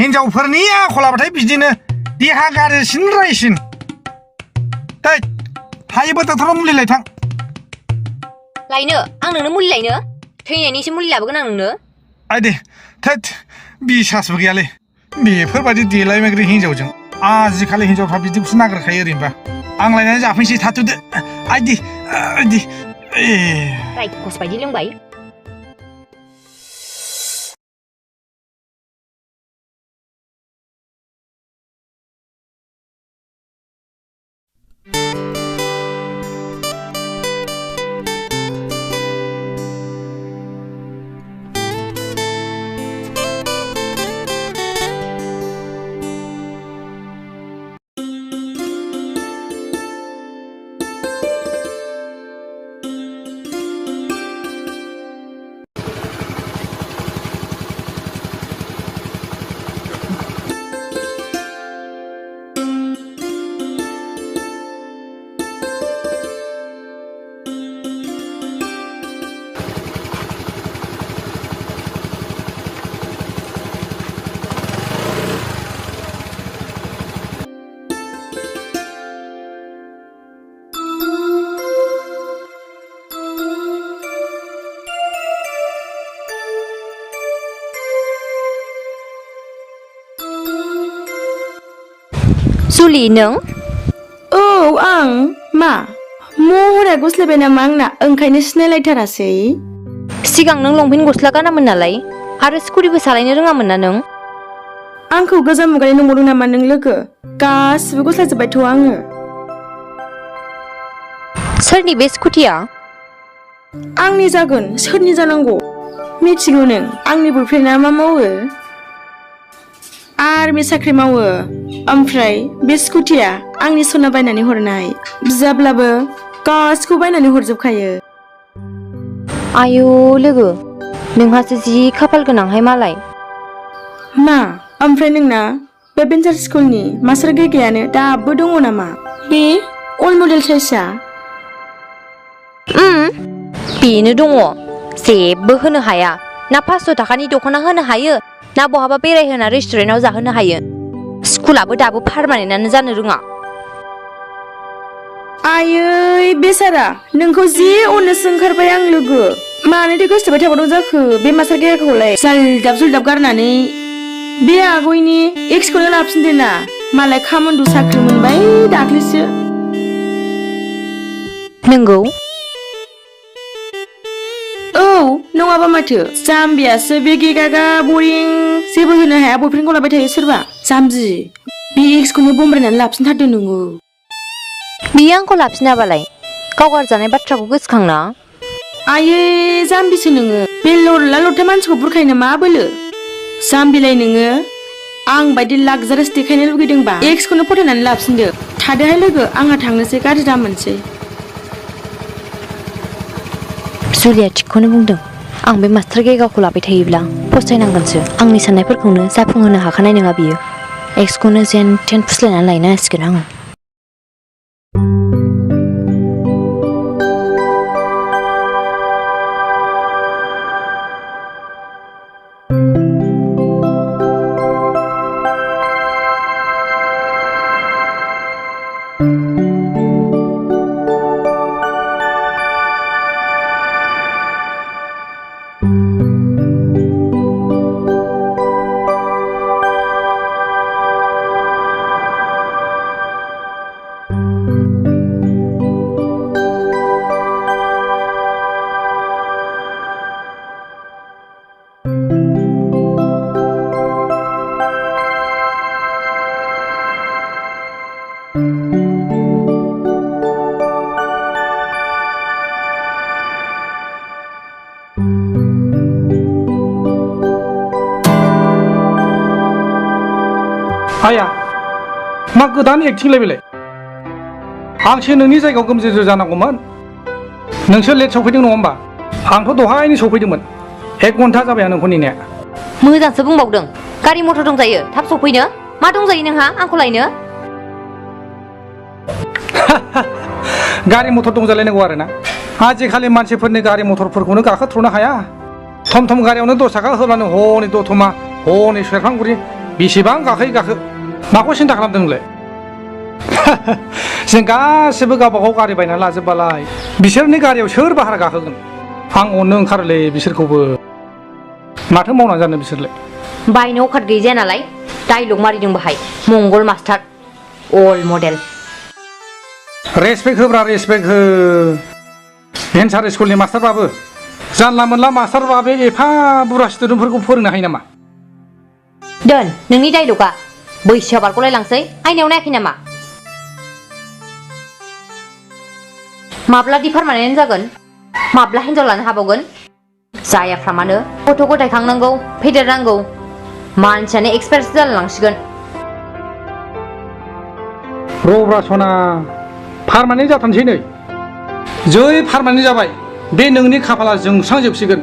हिनजावफोरनि आखलाबाथाय बिदिनो देहा गाज्रिसिन रायसिन दै हायोबा डक्टराव मुलि लायथां लायनो आं नोंनो मुलि लायनो थैनायनिसो मुलि लाबोगोन आं नोंनो आयदे थोद बिसासबो गैयालै बेफोरबायदि देलायमाग्रि हिनजावजों आजिखालि हिनजावफ्रा बिदिखौसो नागिरखायो ओरैनोबा आं लायनानै जाफैनोसै थाथ'दो आयदि आयदि रायखस बायदि लोंबाय जुलि नों औ आं मा महरा गुस्लायबाय नामा आंना ओंखायनो सिनायलायथारासै सिगां नों लंपेन्ट गस्ला गानामोन नालाय आरो स्कुटिबो सालायनो रोङामोन ना नों आंखौ गोजाम मुगानि नंबावदों नामा नों लोगो गासिबो गुस्लायजोब्बायथ' आङो सोरनि बे स्कुटिया आंनि जागोन सोरनि जानांगौ मिथिगौ नों आंनि बयफ्रेन्डआ मा मावो आर्मि साख्रि मावो ओमफ्राय बे स्कुटिया आंनि सना बायनानै हरनाय बिजाब्लाबो गासिखौ बायनानै हरजोबखायो आयौ लोगो नोंहासो जि खाफाल गोनांहाय मालाय मा ओमफ्राय नोंना बे बेन्सार स्कुलनि मास्टार गेगायानो दाबो दङ नामा बे अल्ड मडेल साइजआ बेनो दङ जेबो होनो हाया ना 500 थाखानि दख'ना होनो हायो ना बहाबा बेरायहोना रेस्टुरेन्टाव जाहोनो हायो स्कुलाबो दाबो पारमानेन्टआनो जानो रोङा आयै बेसारा नोंखौ जि अननोसो ओंखारबाय आं लोगो मानोथो गोसोबाय थाबावदों जाखो बे मास्टार गेगाखौलाय जालदाब गारनानै बे आगयनि एक्सखौनो लाफिनदो ना मालाय खामान्डु साख्रि मोनबाय दाख्लैसो नंगौ औ नङाबा माथो जाम्बियासो बे गेगागा बरिं जेबो होनो हाया बयफ्रेन्डखौ लाबाय थायो सोरबा जाम्बि बे एक्सखौनो बमब्रायनानै लाफिनथारदो नोङो बियो आंखौ लाफिनाबालाय गाव गारजानाय बाथ्राखौ गोसोखांना आयै जाम्बिसो नोङो बे लरला लरथा मानसिखौ बुरखायनो मा बोलो जाम्बिलाय नोङो आं बायदि लाक्जारियास देखायनो लुगैदोंबा एक्सखौनो फथायनानै लाफिनदो थादोहाय लोगो आंहा थांनोसै गाज्रि दामोनसै जुलिया थिगखौनो बुंदों आं बे मास्टार गेगाखौ लाबाय थायोब्ला फस्थायनांगोनसो आंनि साननायफोरखौनो जाफुंहोनो हाखानाय नङा बियो एक्सखौनो जेन थेन फुस्लायनानै लायनो हासिगोन आङो आया मा गोदान एक्टिं लायबायलाय आंसो नोंनि जायगायाव गोमजोर जानांगौमोन नोंसो लेट सफैदों नङा होमबा आंथ' दहायनो सफैदोंमोन 1 घन्टा जाबाय आं नोंखौ नेनाया मोजांसो बुंबावदों गारि मटर दंजायो थाब सफैनो मा दंजायो नोंहा आंखौ लायनो गारि मटर दंजालायनांगौ आरोना आजिखालि मानसिफोरनि गारि मटरफोरखौनो गाखोथ्र'नो हाया थम थम गारियावनो 10 थाखा होब्लानो हनै दतमा हनै सेरफांगुरि बेसेबां गाखो माखौ सिन्था खालामदों नोंलाय जों गासिबो गावबागाव गारि बायना लाजोबबालाय बिसोरनि गारियाव सोर भारा गाखोगोन आं अननो ओंखारोलै बिसोरखौबो माथो मावनानै जानो बिसोरलाय बायनो अखाद गैजाया नालाय डाइलग मारिदों बाहाय मंगल मास्टार अल्ड मडेल रेसपेक्ट होब्रा रेसपेक्ट हो भेन्सार स्कुलनि मास्टारबाबो जानला मोनला मास्टारबाबो एफा बुरजा स्टुडेन्टफोरखौ फोरोंनो हायो नामा दोन नोंनि डाइलगा बैसोआ बारग'लायलांसै आयनायाव नायाखै नामा माब्ला दि पारमानेन्ट जागोन माब्ला हिनजाव लानो हाबावगोन जायाफ्रामानो गथ' गथाय खांनांगौ फेदेरनांगौ मानसियानो एक्सपायार्स जालांसिगोन रब्रा सना पारमानेन्ट जाथारनोसै नै जै पारमानेन्ट जाबाय बे नोंनि खाफाला जोंस्रांजोबसिगोन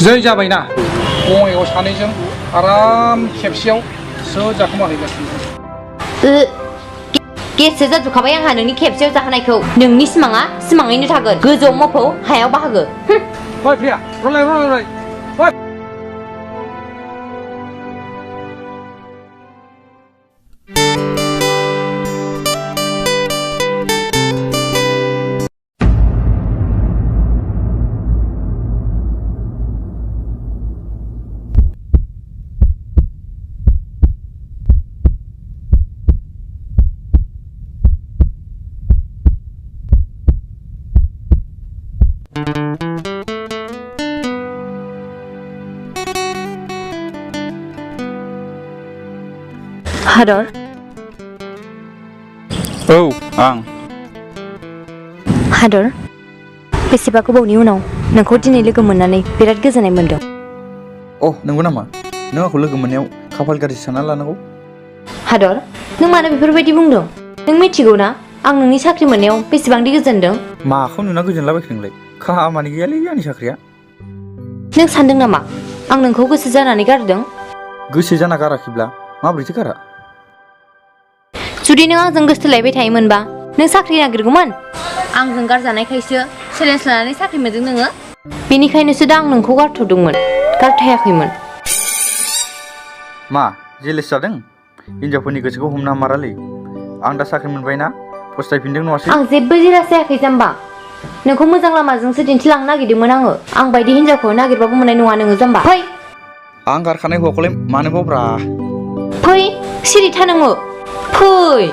जै जाबायना बङाइयाव सानैजों आराम खेबसेयाव स्रोद जाखोमाहैगासिनो गेससो जाजोबखाबाय आंहा नोंनि खेबसेयाव जाहोनायखौ नोंनि सिमाङा सिमाङैनो थागोन गोजौआव मोफौ हायाव बाहागो ओइ प्रिया रलाय हादर औ आं हादर बेसेबा गोबावनि उनाव नोंखौ दिनै लोगो मोननानै बिराद गोजोननाय मोनदों अ नंगौ नामा नों आंखौ लोगो मोननायाव खाफाल गाज्रि सानना लानांगौ हादर नों मानो बेफोरबायदि बुंदों नों मिथिगौ ना आं नोंनि साख्रि मोननायाव बेसेबांदि गोजोनदों माखौ नुना गोजोनलाबायखो नोंलाय खामानि गैयालै आंनि साख्रिया नों सानदों नामा आं नोंखौ गोसो जानानै गारदों गोसो जाना गाराखैब्ला माबोरैथो गारा जुदि नों आंजों गोसोथोलायबाय थायोमोनबा नों साख्रि नागिरगौमोन आंजों गारजानायखायसो चेलेन्ज लानानै साख्रि मोनदों नोङो बेनिखायनोसो दा आं नोंखौ गारथ'दोंमोन गारथायाखैमोन मा जेलेस जादों हिनजावफोरनि गोसोखौ हमना मारालै आं दा साख्रि मोनबायना फस्थायफिनदों नङासै आं जेबो जेलास जायाखै जाम्बा नोंखौ मोजां लामाजोंसो दिन्थिलांनो नागिरदोंमोन आं बायदि हिनजावखौ नागिरबाबो मोननाय नङा नोङो जाम्बा फै आं गारखानाय हौवाखौलाय मानो बावब्रा फै सिरि था नोङो फै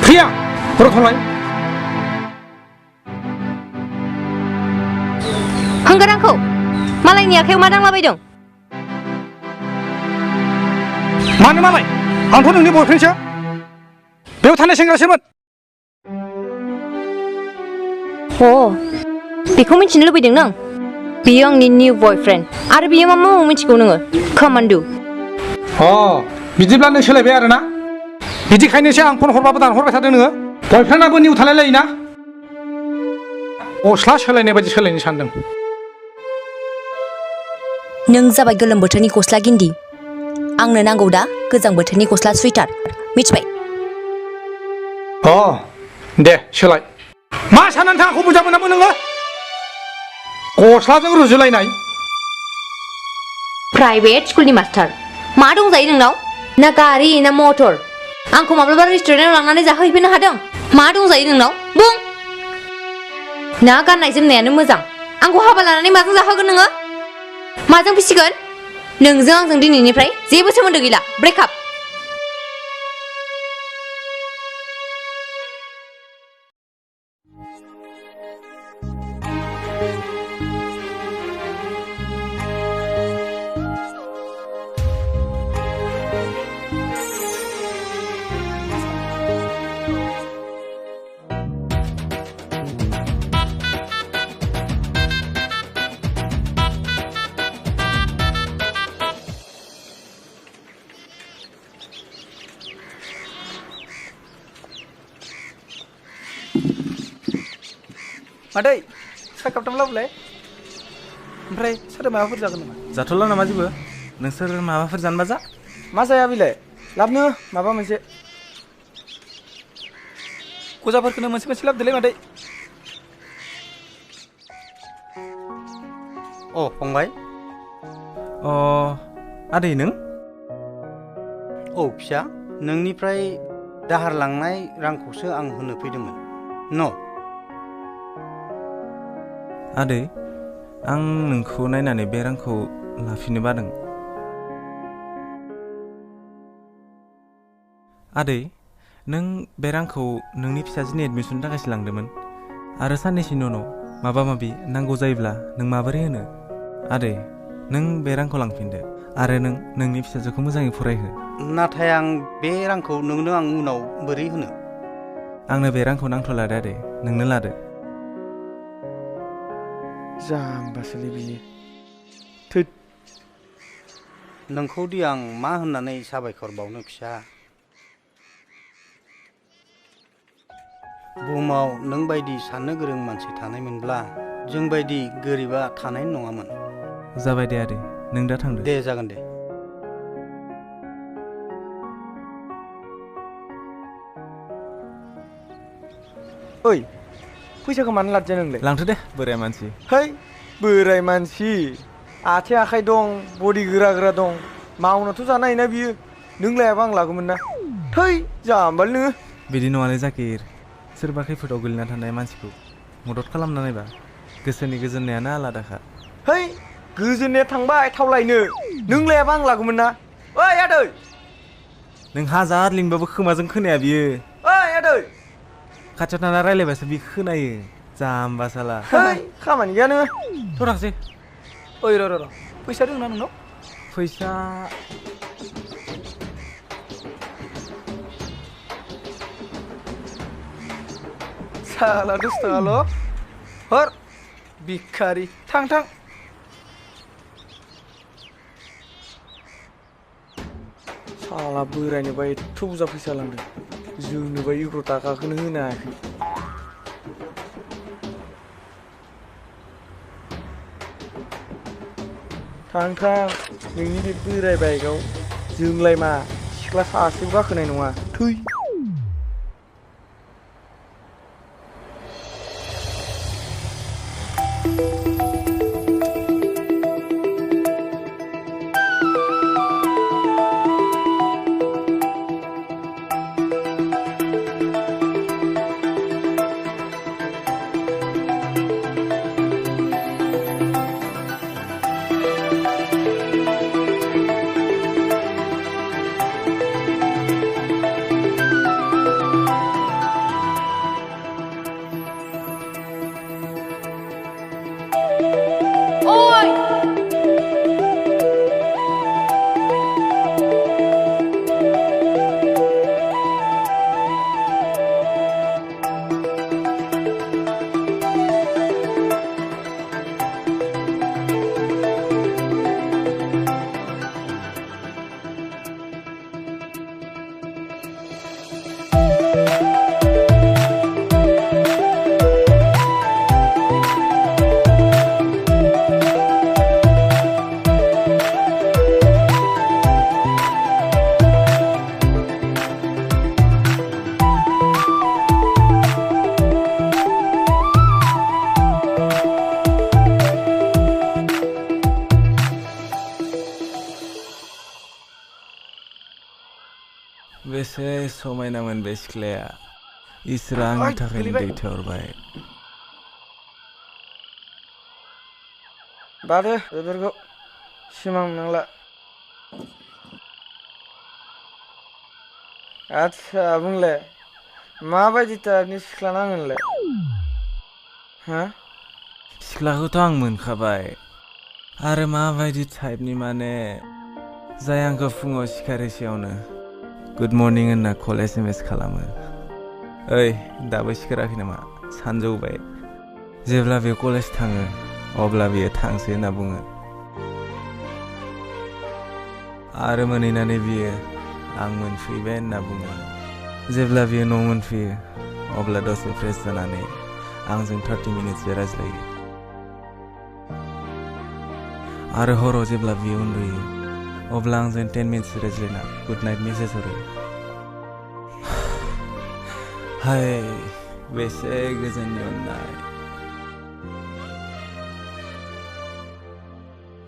प्रिया रथलाय हंगार आंखौ मालायनि आखायाव मा दांलाबायदों मानो मालाय आंथ' नोंनि बयफ्रेन्डसो बेयाव थानाय सेंग्रासोमोन बेखौ मिथिनो लुबैदों नों बियो आंनि निउ बयफ्रेन्ड आरो बियो मा मावो मिथिगौ नोङो कमान्डु बिदिब्ला नों सोलायबाय आरो ना बिदिखायनोसो आं फन हरबाबो दानहरबाय थादों नोङो बयफ्रेन्डआबो निउ थालाय लायोना गस्ला सोलायनाय बायदि सोलायनो सानदों नों जाबाय गोलोम बोथोरनि गस्ला गिन्दि आंनो नांगौ दा गोजां बोथोरनि गस्ला सुइटार मिथिबाय दे सोलाय मा साननानै आंखौ मोजां मोनामो नोङो गस्लाजों रुजुलायनाय प्राइभेट स्कुलनि मास्टार मा दंजायो नोंनाव ना गारि ना मटर आंखौ माब्लाबा रेस्टुरेन्टाव लांनानै जाहैफैनो हादों मा दंजायो नोंनाव बुं ना गाननाय जोमनायानो मोजां आंखौ हाबा लानानै माजों जाहोगोन नोङो माजों फिसिगोन नोंजों आंजों दिनैनिफ्राय जेबो सोमोन्दो गैला ब्रेकआप मादै साहा कापथाम लाबोलाय ओमफ्राय सोरबा माबाफोर जागोन नामा जाथ'ला नामा जेबो नोंसोर माबाफोर जानोबा जा मा जाया बिलाय लाबनो माबा मोनसे गजाफोरखौनो मोनसे मोनसे लाबोदोलै मादै फंबाय आदै नों फिसा नोंनिफ्राय दाहार लांनाय रांखौसो आं होनो फैदोंमोन आदै आं नोंखौ नायनानै बे रांखौ लाफिननो बादों आदै नों बे रांखौ नोंनि फिसाजोनि एडमिसननि थाखायसो लांदोंमोन आरो साननैसोनि उनाव माबा माबि नांगौ जायोब्ला नों माबोरै होनो आदै नों बे रांखौ लांफिनदो आरो नों नोंनि फिसाजोखौ मोजाङै फरायहो नाथाय आं बे रांखौ नोंनो आं उनाव बोरै होनो आंनो बे रांखौ नांथ'ला दे आदै नोंनो लादो जाम्बासोलै बियो नोंखौ दि आं मा होननानै साबायखर बावनो फिसा बुहुमाव नों बायदि साननो गोरों मानसि थानायमोनब्ला जों बायदि गोरिबा थानाय नङामोन जाबाय दे आदै नों दा थांदो दे जागोन दे ओइ फैसाखौ मानो लादजा नोंलाय लांथो दे बोराय मानसि है बोराय मानसि आथिं आखाइ दं बडि गोरा गोरा दं मावनाथ' जानो हायोना बियो नों लायाबा आं लागौमोन ना थै जाम्बाल नोङो बिदि नङालै जाकिर सोरबा खैफोदाव गोलैना थानाय मानसिखौ मदद खालामना नायबा गोसोनि गोजोननायानो आलादाखा है गोजोननाया थांबाय थावलायनो नों लायाबा आं लागौमोन ना ओइ आदै नों हाजार लिंबाबो खोमाजों खोनाया बियो ओइ आदै खाथियाव थाना रायलायबासो बि खोनायो जाम्बा साला है खामानि गैया नोङो थ' थांसै ओइ र' फैसा दं ना नोंनाव फैसा साला 10 थाखाल' हर भिखारि थां थां साला बोरायनोबा एथ' बुरजा फैसा लांदों जोंनोबा 11 थाखाखौनो होनो हायाखै थां थां नोंनि बे बोराय बाइकआव जोंलाय मा सिख्ला सासेबो गाखोनाय नङा थै बेसे समायनामोन बे सिख्लाया इसोरा आंनि थाखायनो दैथायहरबाय बादो बेफोरखौ सिमां नंला आच्छा बुंलाय माबायदि टाइपनि सिख्ला नांगोनलाय हा सिख्लाखौथ' आं मोनखाबाय आरो माबायदि टाइपनि माने जाय आंखौ फुङाव सिखारैसेयावनो गुड मर्निं होनना कल SMS खालामो ओइ दाबो सिखाराखै नामा सानजौबाय जेब्ला बे कलेज थाङो अब्ला बियो थांसै होनना बुङो आरो मोनहैनानै बियो आं मोनफैबाय होनना बुङो जेब्ला बियो न' मोनफैयो अब्ला दसे फ्रेश जानानै आंजों 30 मिनिटसो रायज्लायो आरो हराव जेब्ला बियो उन्दुयो अब्ला आंजों 10 मिनिटसो रायज्लायना गुड नाइट मेसेज हरो हाय बेसे गोजोननि अननाय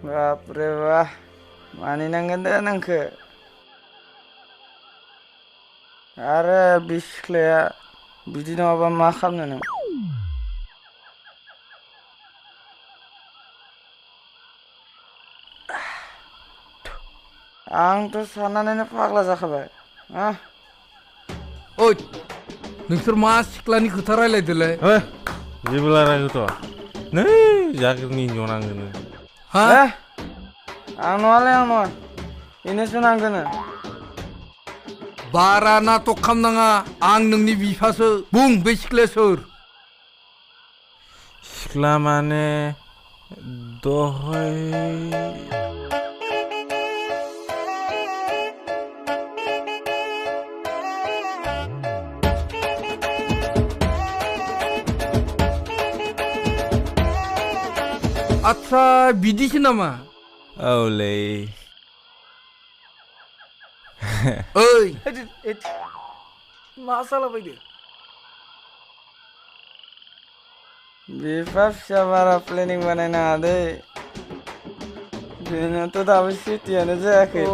बापरे बा मानिनांगोन दे नोंखो आरो बे सिख्लाया बिदि नङाबा मा खालामनो नों आंथ' साननानैनो फाग्ला जाखाबाय ओइ नोंसोर मा सिख्लानि खोथा रायलायदोलाय जेबो रायलायगोथ' नै जाग्रिनि हिन्जाव नांगोनो हा आं नङालै आं नङा बेनोसो नांगोनो बारा नाटक खालामनाङा आं नोंनि बिफासो बुं बे सिख्लाया सोर सिख्ला माने दहाय आच्छा बिदिसो नामा औलै ओइ मा सालाबायदो बिफा फिसा बारा प्लेनिं बानायनाङा दै बेनोथ' दाबो सिटियानो जायाखै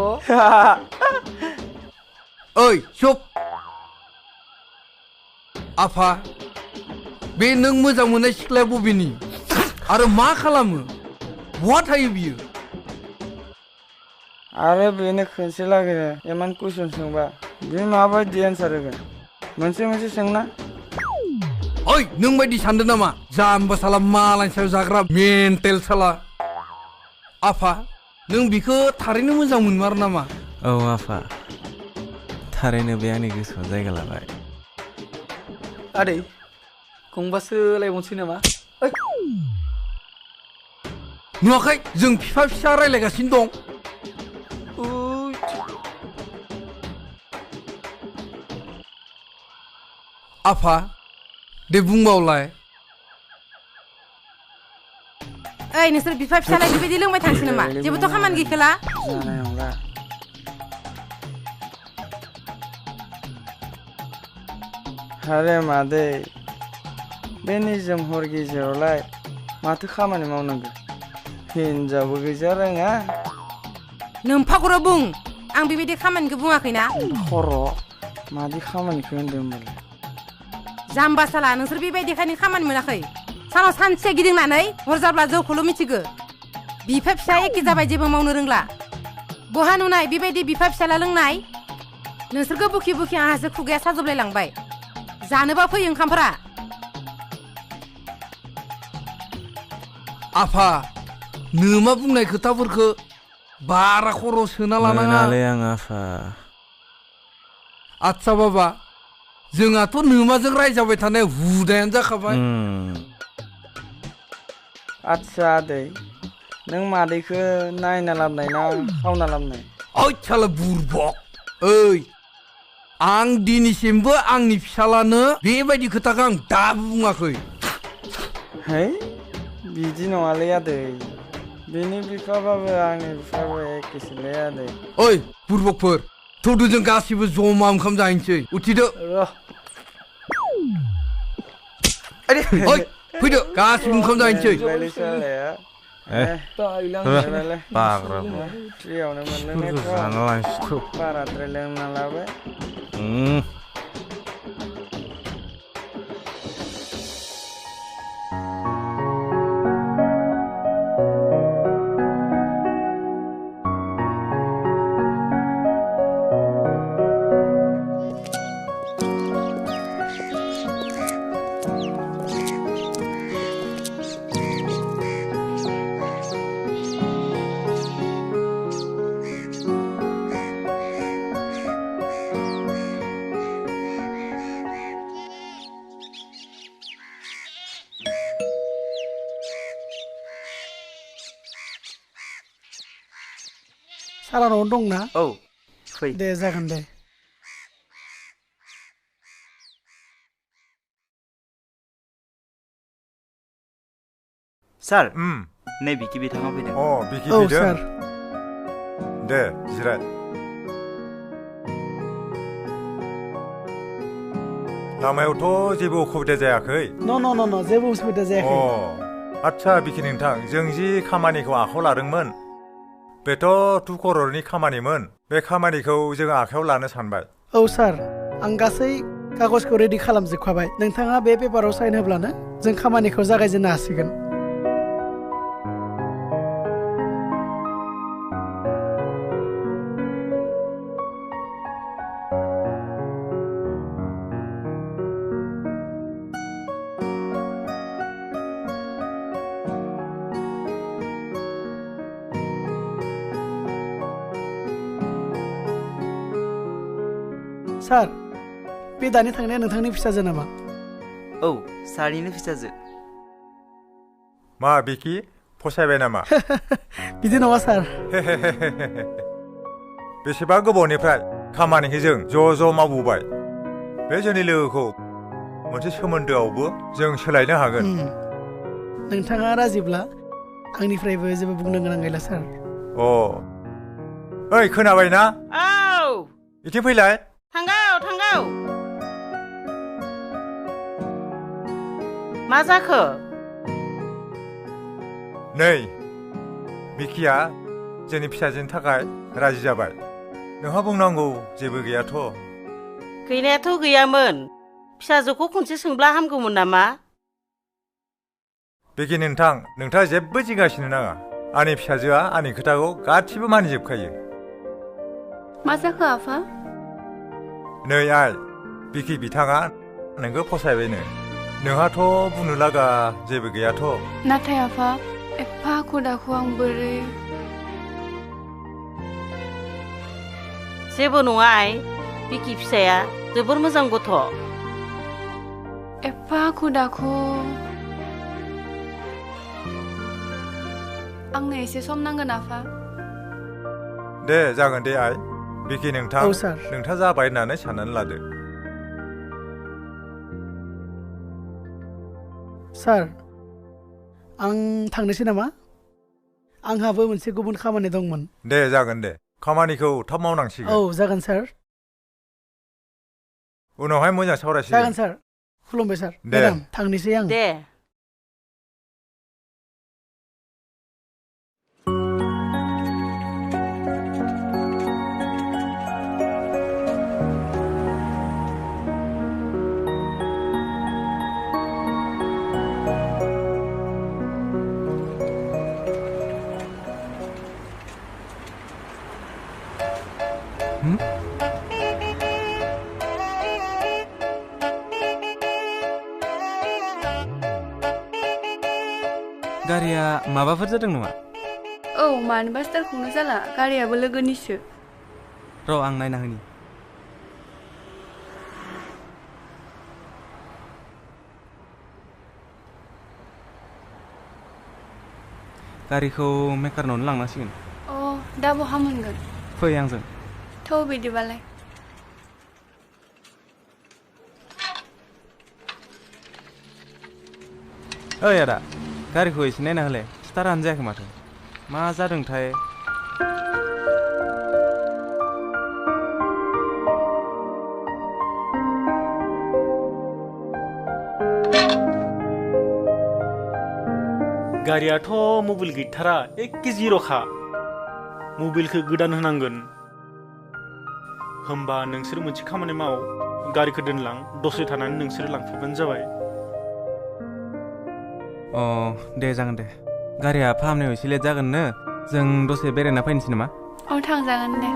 ओइ चुप आफा बे नों मोजां मोननाय सिख्लाया बबेनि आरो मा खालामो बहा थायो बियो आरो बेनो खनसे लागैनो इमान कुइसन सोंबा बे माबायदि एन्सार होगोन मोनसे मोनसे सोंना ओइ नों बायदि सानदों नामा जाम्बा साला मालायनि सायाव जाग्रा मेन्टेल साला आफा नों बिखौ थारैनो मोजां मोनमारो नामा औ आफा थारैनो बे आंनि गोसोआव जायगा लाबाय आदै फंबासो लायबावनोसै नामा नुवाखै जों फिफा फिसा रायलायगासिनो दं आफा दे बुंबावलाय ओइ नोंसोर बिफा फिसालाय बेबायदि लोंबाय थांसै नामा जेबोथ' खामानि गैखाला जानाय नंला आरे मादै बे निजोम हर गेजेरावलाय माथो खामानि मावनांगौ हिनजावबो गैजा रोङा नोमफाखौर' बुं आं बेबायदि खामानिखौ बुङाखैना खर' मादि खामानिखौ होनदों होनबालाय जाम्बा साला नोंसोर बेबायदिखायनो खामानि मोनाखै सानाव सानसे गिदिंनानै हर जाब्ला जौखौल' मिथिगो बिफा फिसा एखे जाबाय जेबो मावनो रोंला बहा नुनाय बेबायदि बिफा फिसाला लोंनाय नोंसोरखौ बुखि बुखि आंहासो खुगाया साजोबलाय लांबाय जानोबा फै ओंखामफोरा आफा नोमा बुंनाय खोथाफोरखौ बारा खर' सोना लानाङा आं आफा आच्छा बाबा जोंहाथ' नोमाजों रायजाबाय थानाय हुदायानो जाखाबाय आच्छा आदै नों मादैखौ नायना लाबोनाय ना खावना लाबोनाय ओइ साला बुरबक ओइ आं दिनैसिमबो आंनि फिसालानो बेबायदि खोथाखौ आं दाबो बुङाखै है बिदि नङालै आदै बेनि बिफाबाबो आंनि बिफाबो एखेसोलै आदै ओइ बुरबकफोर थौदो जों गासिबो जमा ओंखाम जाहैनोसै उथिदो ओइ फैदो गासिबो ओंखाम जाहैनोसै फ्रियावनो मोनलोंनायथ' बाराद्राय लोंना लाबाय सारा न'आवनो दंना औ फै दे जागोन दे सार नै बिखि बिथाङा फैदों अ बिखि औ फैदों सार दे जिराय लामायावथ' जेबो उसुबिदा जायाखै न' जेबो उसुबिदा जायाखै आच्छा बिखि नोंथां जों जि खामानिखौ आखायाव लादोंमोन बेथ' 2 क'ररनि खामानिमोन बे खामानिखौ जों आखायाव लानो सानबाय औ सार आं गासै कागजखौ रेडि खालामजोबखाबाय नोंथाङा बे पेपाराव साइन होब्लानो जों खामानिखौ जागायजेननो हासिगोन सार बे दानि थांनाया नोंथांनि फिसाजो नामा औ सारनिनो फिसाजो मा बिखि फसायबाय नामा बिदि नङा सार बेसेबा गोबावनिफ्राय खामानिखौ जों ज' मावबोबाय बे जोंनि लोगोखौ मोनसे सोमोन्दोआवबो जों सोलायनो हागोन नोंथाङा राजिब्ला आंनिफ्रायबो जेबो बुंनो गोनां गैला सार ओइ खोनाबाय ना औ इथिं फैलाय थांगौ मा जाखो नै बिखिया जोंनि फिसाजोनि थाखाय राजि जाबाय नोंहा बुंनांगौ जेबो गैयाथ' गैनायाथ' गैयामोन फिसाजोखौ खनसे सोंब्ला हामगौमोन नामा बिखि नोंथां नोंथाङा जेबो जिंगासिनो नाङा आंनि फिसाजोआ आंनि खोथाखौ गासिबो मानिजोबखायो मा जाखो आफा नै आइ बिखि बिथाङा नोंखौ फसायबायनो नोंहाथ' बुंनो लागा जेबो गैयाथ' नाथाय आफा एफा आखु आं बोरै जेबो नङा आइ बिखि फिसाया जोबोर मोजां गथ' एफा हाखु दाखु आंनो एसे सम नांगोन आफा दे जागोन दे आइ बिखि नोंथां औ, सार। नोंथाङा जाबाय होननानै साननानै लादो सार आं थांनोसै नामा आंहाबो मोनसे गुबुन खामानि दंमोन दे जागोन दे खामानिखौ थाब मावनांसिगोन औ जागोन सार उनावहाय मोजां जागोन सावरायसिगोन सार खुलुमबाय सार दे। मेडाम थांनोसै आं दे गारिया माबाफोर जादों नामा औ मानोबा स्टारखौनो जाला गारियाबो लोगोनिसो र' आं नायना होनि गारिखौ मेकारनावनो लांनांसिगोन अ दा बहा मोनगोन फै आंजों थौ बिदिबालाय ओइ आदा गारिखौ एसे नायना होलाय स्टारानो जायाखै माथो मा जादोंथाय गारियाथ' मबाइल गैथारा एखे जिर'खा मबाइलखौ गोदान होनांगोन होमबा नोंसोर मोनसे खामानि माव गारिखौ दोनलां दसे थानानै नोंसोर लांफैबानो जाबाय अ दे जागोन दे गारिया फाहामनायाव एसे लेट जागोननो जों दसे बेरायना फैनोसै नामा अ थांजागोन दे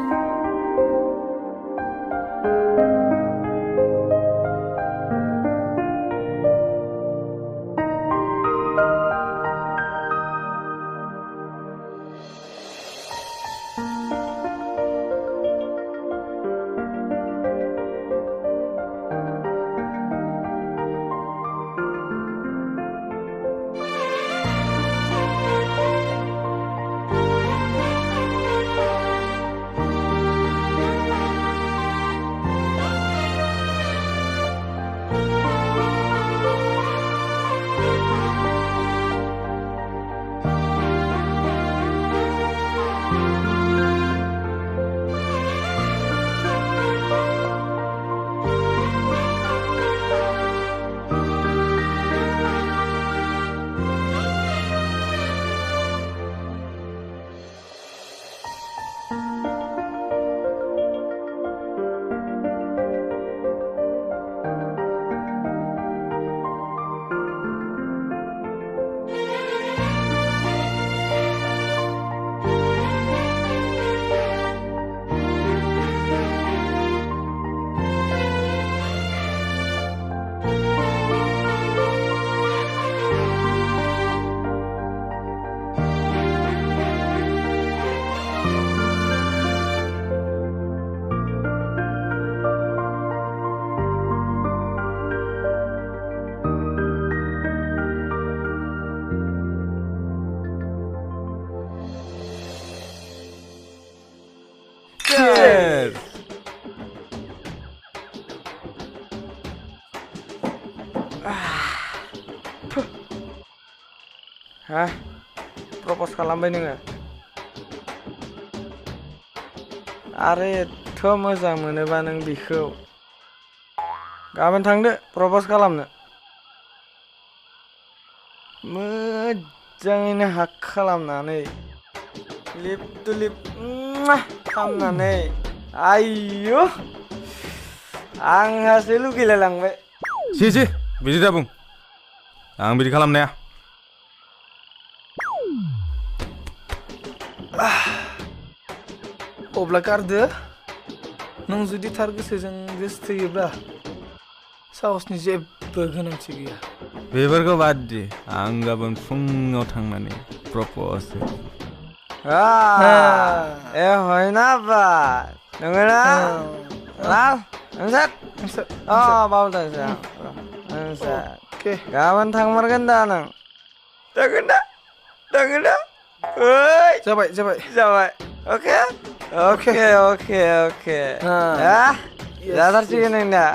Cheers! Ha? Propose खालामबाय नोङो? आरे एथ' मोजां मोनोबा नों बिखौ गाबोन थांदो प्रप'ज खालामनो मोजाङैनो हाक खालामनानै लिप टु लिप खालामनानै आयौ आंहासो लुगैलायलांबाय सि बिदि दा बुं आं बिदि खालामनाया अब्ला गारदो नों जुदि थार गोसोजों गोसोथोयोब्ला साहसनि जेबो गोनांथि गैया बेफोरखौ बाद दे आं गाबोन फुङाव थांनानै प्रप'ज ए होइन बा नोङो ना ला नोंसोर बावदांसो गाबोन थांमारगोन दा नों थांगोन दा ओइ जाबाय अके जाथारसिगोन नों दा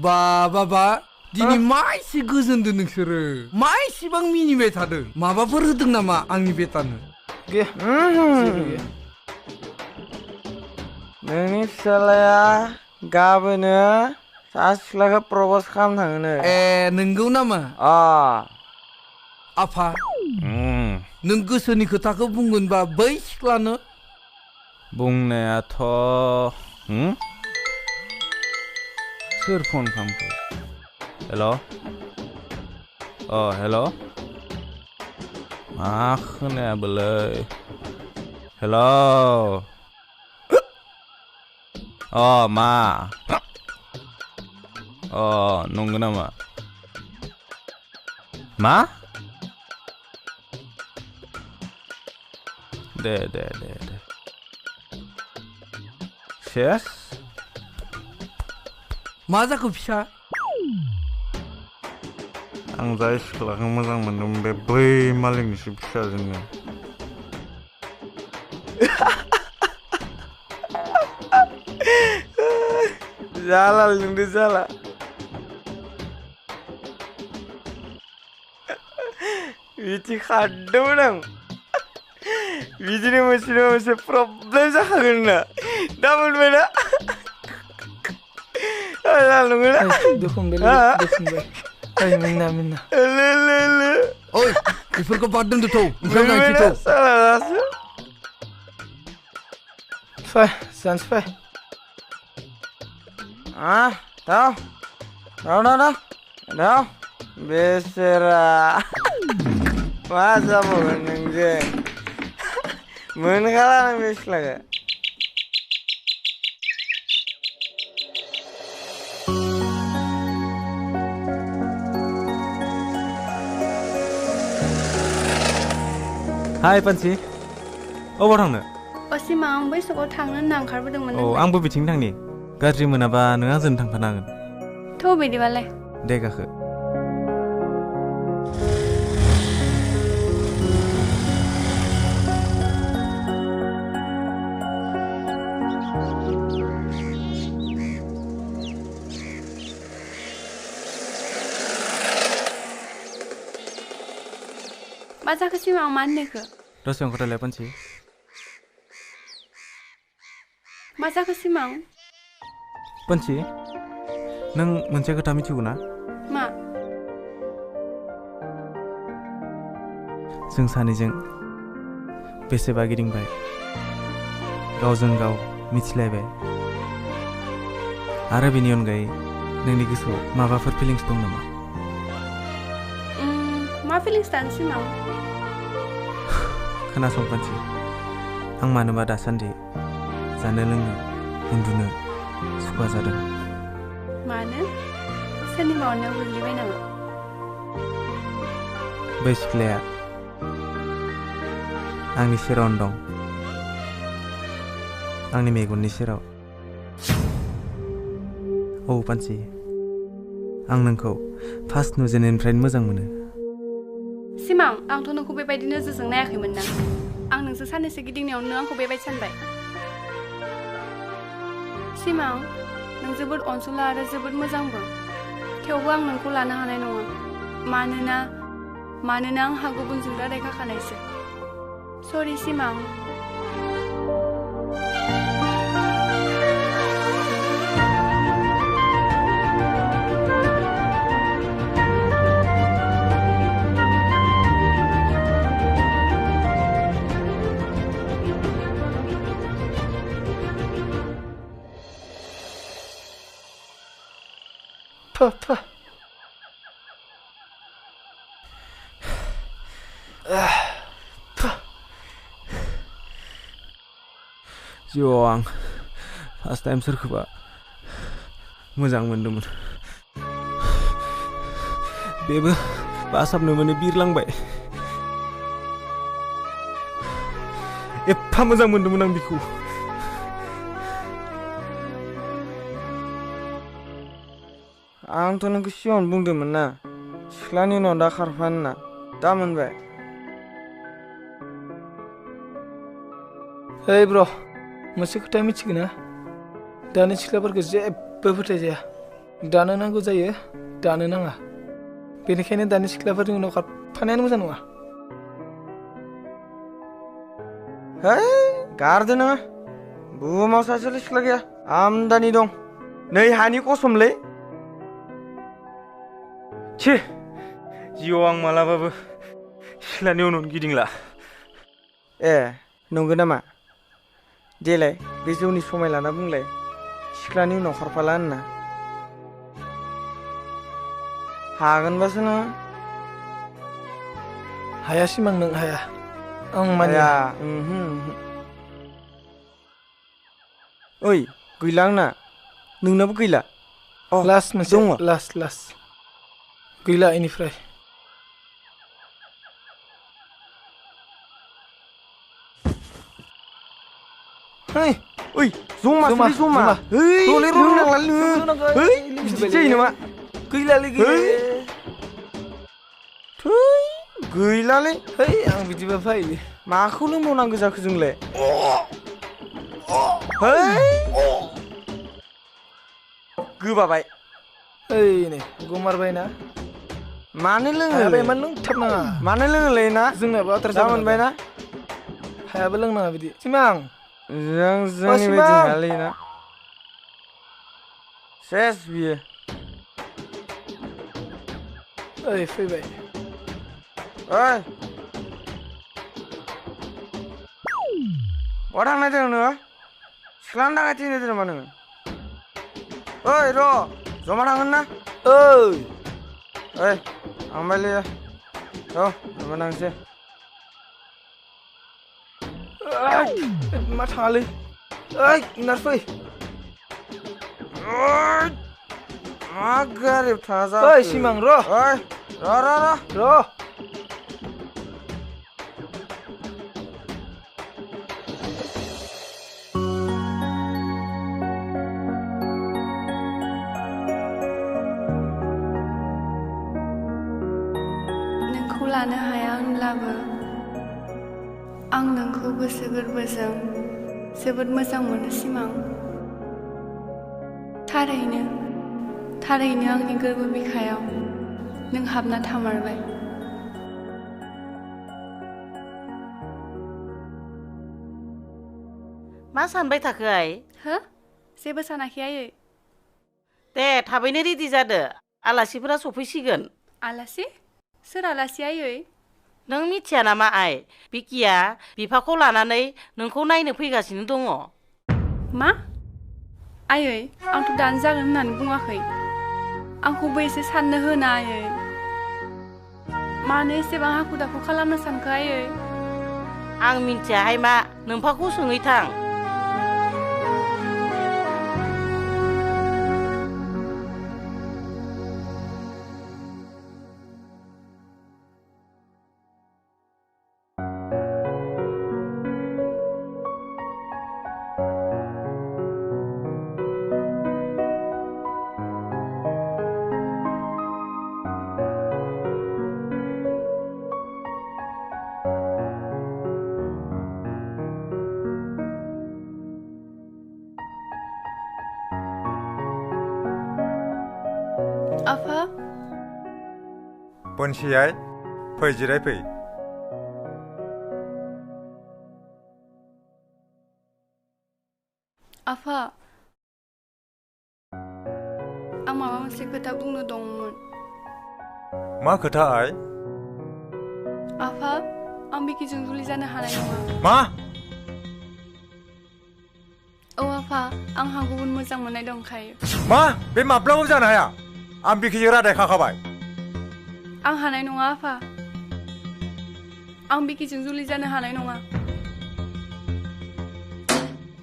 बा दिनै मा एसे गोजोनदों नोंसोरो मा एसेबां मिनिबाय थादों माबाफोर होदों नामा आंनि बेटानो नोंनि फिसालाया गाबोनो सासे सिख्लाखौ प्रप'ज खालामनो थाङोनो नंगौ नामा आफा नों गोसोनि खोथाखौ बुंगोनबा बै सिख्लानो बुंनायाथ' सोर फन खालामखो हेल' मा खोनायाबोलै हेल' मा नंगौ नामा मा दे सेस मा जाखो फिसा आं जाय सिख्लाखौ मोजां मोनदों बे बै मालिकनिसो फिसाजोंनो जाला नोंदो जाला बिदि खारदोंमोन आं बिदिनो मोनसे प्रब्लेम जाखागोन ना दा मोनबायना मिन्ना ओइ बेफोरखौ बाद दोनदोथ' ओंखाम गायनोसैथ' फै दाव बेसेरा मा जाबावगोन नोंजों मोनखाला नों बे सिख्लाखौ हाय पान्सि अबाव थांनो असिमा आं बै सकआव थांनो होनना ओंखारबोदोंमोन आंबो बिथिं थांनि गाज्रि मोनाबा नों आंजों थांफानांगोन थ' बिदिबालाय दे गाखो मा जाखो सिमा मा होननायखो दसे ओंखारलाय पान्सि मा जाखो सिमा पान्सि नों मोनसे खोथा मिथिगौ ना मा जों सानैजों बेसेबा गिदिंबाय गावजों गाव मिथिलायबाय आरो बेनि अनगायै नोंनि गोसोआव माबाफोर फिलिंस दं नामा मा फिलिंस दानो सिमा खोनासं पान्सि आं मानोबा दासान्दि जानो लोंनो उन्दुनो सुखुवा जादों मानो सोरनिबा अननायाव गोग्लैबाय नामा बै सिख्लाया आंनि सेरावनो दं आंनि मेगननि सेराव पान्सि आं नोंखौ फार्स्ट नुजेननायनिफ्रायनो मोजां मोनो सिमां आंथ' नोंखौ बेबायदि नोजोरजों नायाखैमोन ना आं नोंसोर साननैसो गिदिंनायावनो आंखौ बेबायदि सानबाय सिमां नों जोबोद अनसुला आरो जोबोद मोजांबो थेवबो आं नोंखौ लानो हानाय नङा मानोना आंहा गुबुनजों रायज्लायखाखानायसो सरि सिमां जिउआव आं फार्स्ट टाइम सोरखौबा मोजां मोनदोंमोन बेबो बासाबनो मोनो बिरलांबाय एफा मोजां मोनदोंमोन आं बिखौ आंथ' नोंखौ सिगाङावनो बुंदोंमोन ना सिख्लानि उनाव दा खारफा होनना दा मोनबाय ओइ ब्र मोनसे खोथा मिथिगौ ना दानि सिख्लाफोरखौ जेबो फोथायजाया दानो नांगौ जायो दानो नाङा बेनिखायनो दानि सिख्लाफोरनि उनाव खारफानायानो मोजां नङा है गारदो नोङो बुहुमाव सासेल' सिख्ला गैया आमदानि दं नै हानि कसमलै छे जिउआव आं मालाबाबो सिख्लानि उन गिदिंला ए नंगौ नामा देलाय बे जौनि समाय लाना बुंलाय सिख्लानि उनाव खारफाला होनना हागोनबासो नोङो हाया सिमां नों हाया आं मानिया ओइ गैला आंना नोंनाबो गैला लास्ट मोनसे दङ लास्ट गैला इनिफ्राय Hey, oi, joma. Hey, role naंला Hey, बिदि जायो नामा? गैलालै गैलालै है आं बिदिबा फायलै माखौ लोंबावनांगौ जाखो जोंलाय है गोबाबाय ओइ नै गमारबायना मानो लोङो इमान लोंथाबनाङा मानो लोङोलै ना जोंनाबो आद्रा जामोनबाय ना हायाबो लोंनाङा बिदि सिमां जोंनि बायदि हायालै ना सेस बियो ओइ फैबाय ओइ बहा थांनाय दं नोङो सिख्लानि थाखाय थिनहरदों नामा नोङो ओइ र' जमा थांगोन ना ओइ थांबायलै र' जमा थांसै मा थाङालै ओइ नारफै मा गारियाव थाङा जा ओइ सिमां र' ओइ र' नोंखौ लानो हाया होनब्लाबो आं नोंखौ गोसो गोरबोजों जोबोद मोजां मोनो सिमां थारैनो आंनि गोरबो बिखायाव नों हाबना थामारबाय मा सानबाय थाखो आइ हो जेबो सानाखै आयै दे थाबैनो रेडि जादो आलासिफोरा सफैसिगोन आलासि सोर आलासि आयै नों मिथिया नामा आइ बिकिया बिफाखौ लानानै नोंखौ नायनो फैगासिनो दङ मा आयै आंथ' दानो जागोन होननानै बुङाखै आंखौबो एसे साननो होना आयै मानो एसेबां हाखु दाखु खालामनो सानखो आयै आं मिथियाहाय मा नोमफाखौ सोंहैथां आफा बनसियाय फै जिरायफै आफा आं माबा मोनसे खोथा बुंनो दंमोन मा खोथा आइ आफा आं बिकिजों जुलि जानो हानाय नङा मा औ आफा आंहा गुबुन मोजां मोननाय दंखायो मा बे माब्लाबाबो जानो हाया आं बिकिजों रादाय खाखाबाय आं हानाय नङा आफा आं बिकिजों जुलि जानो हानाय नङा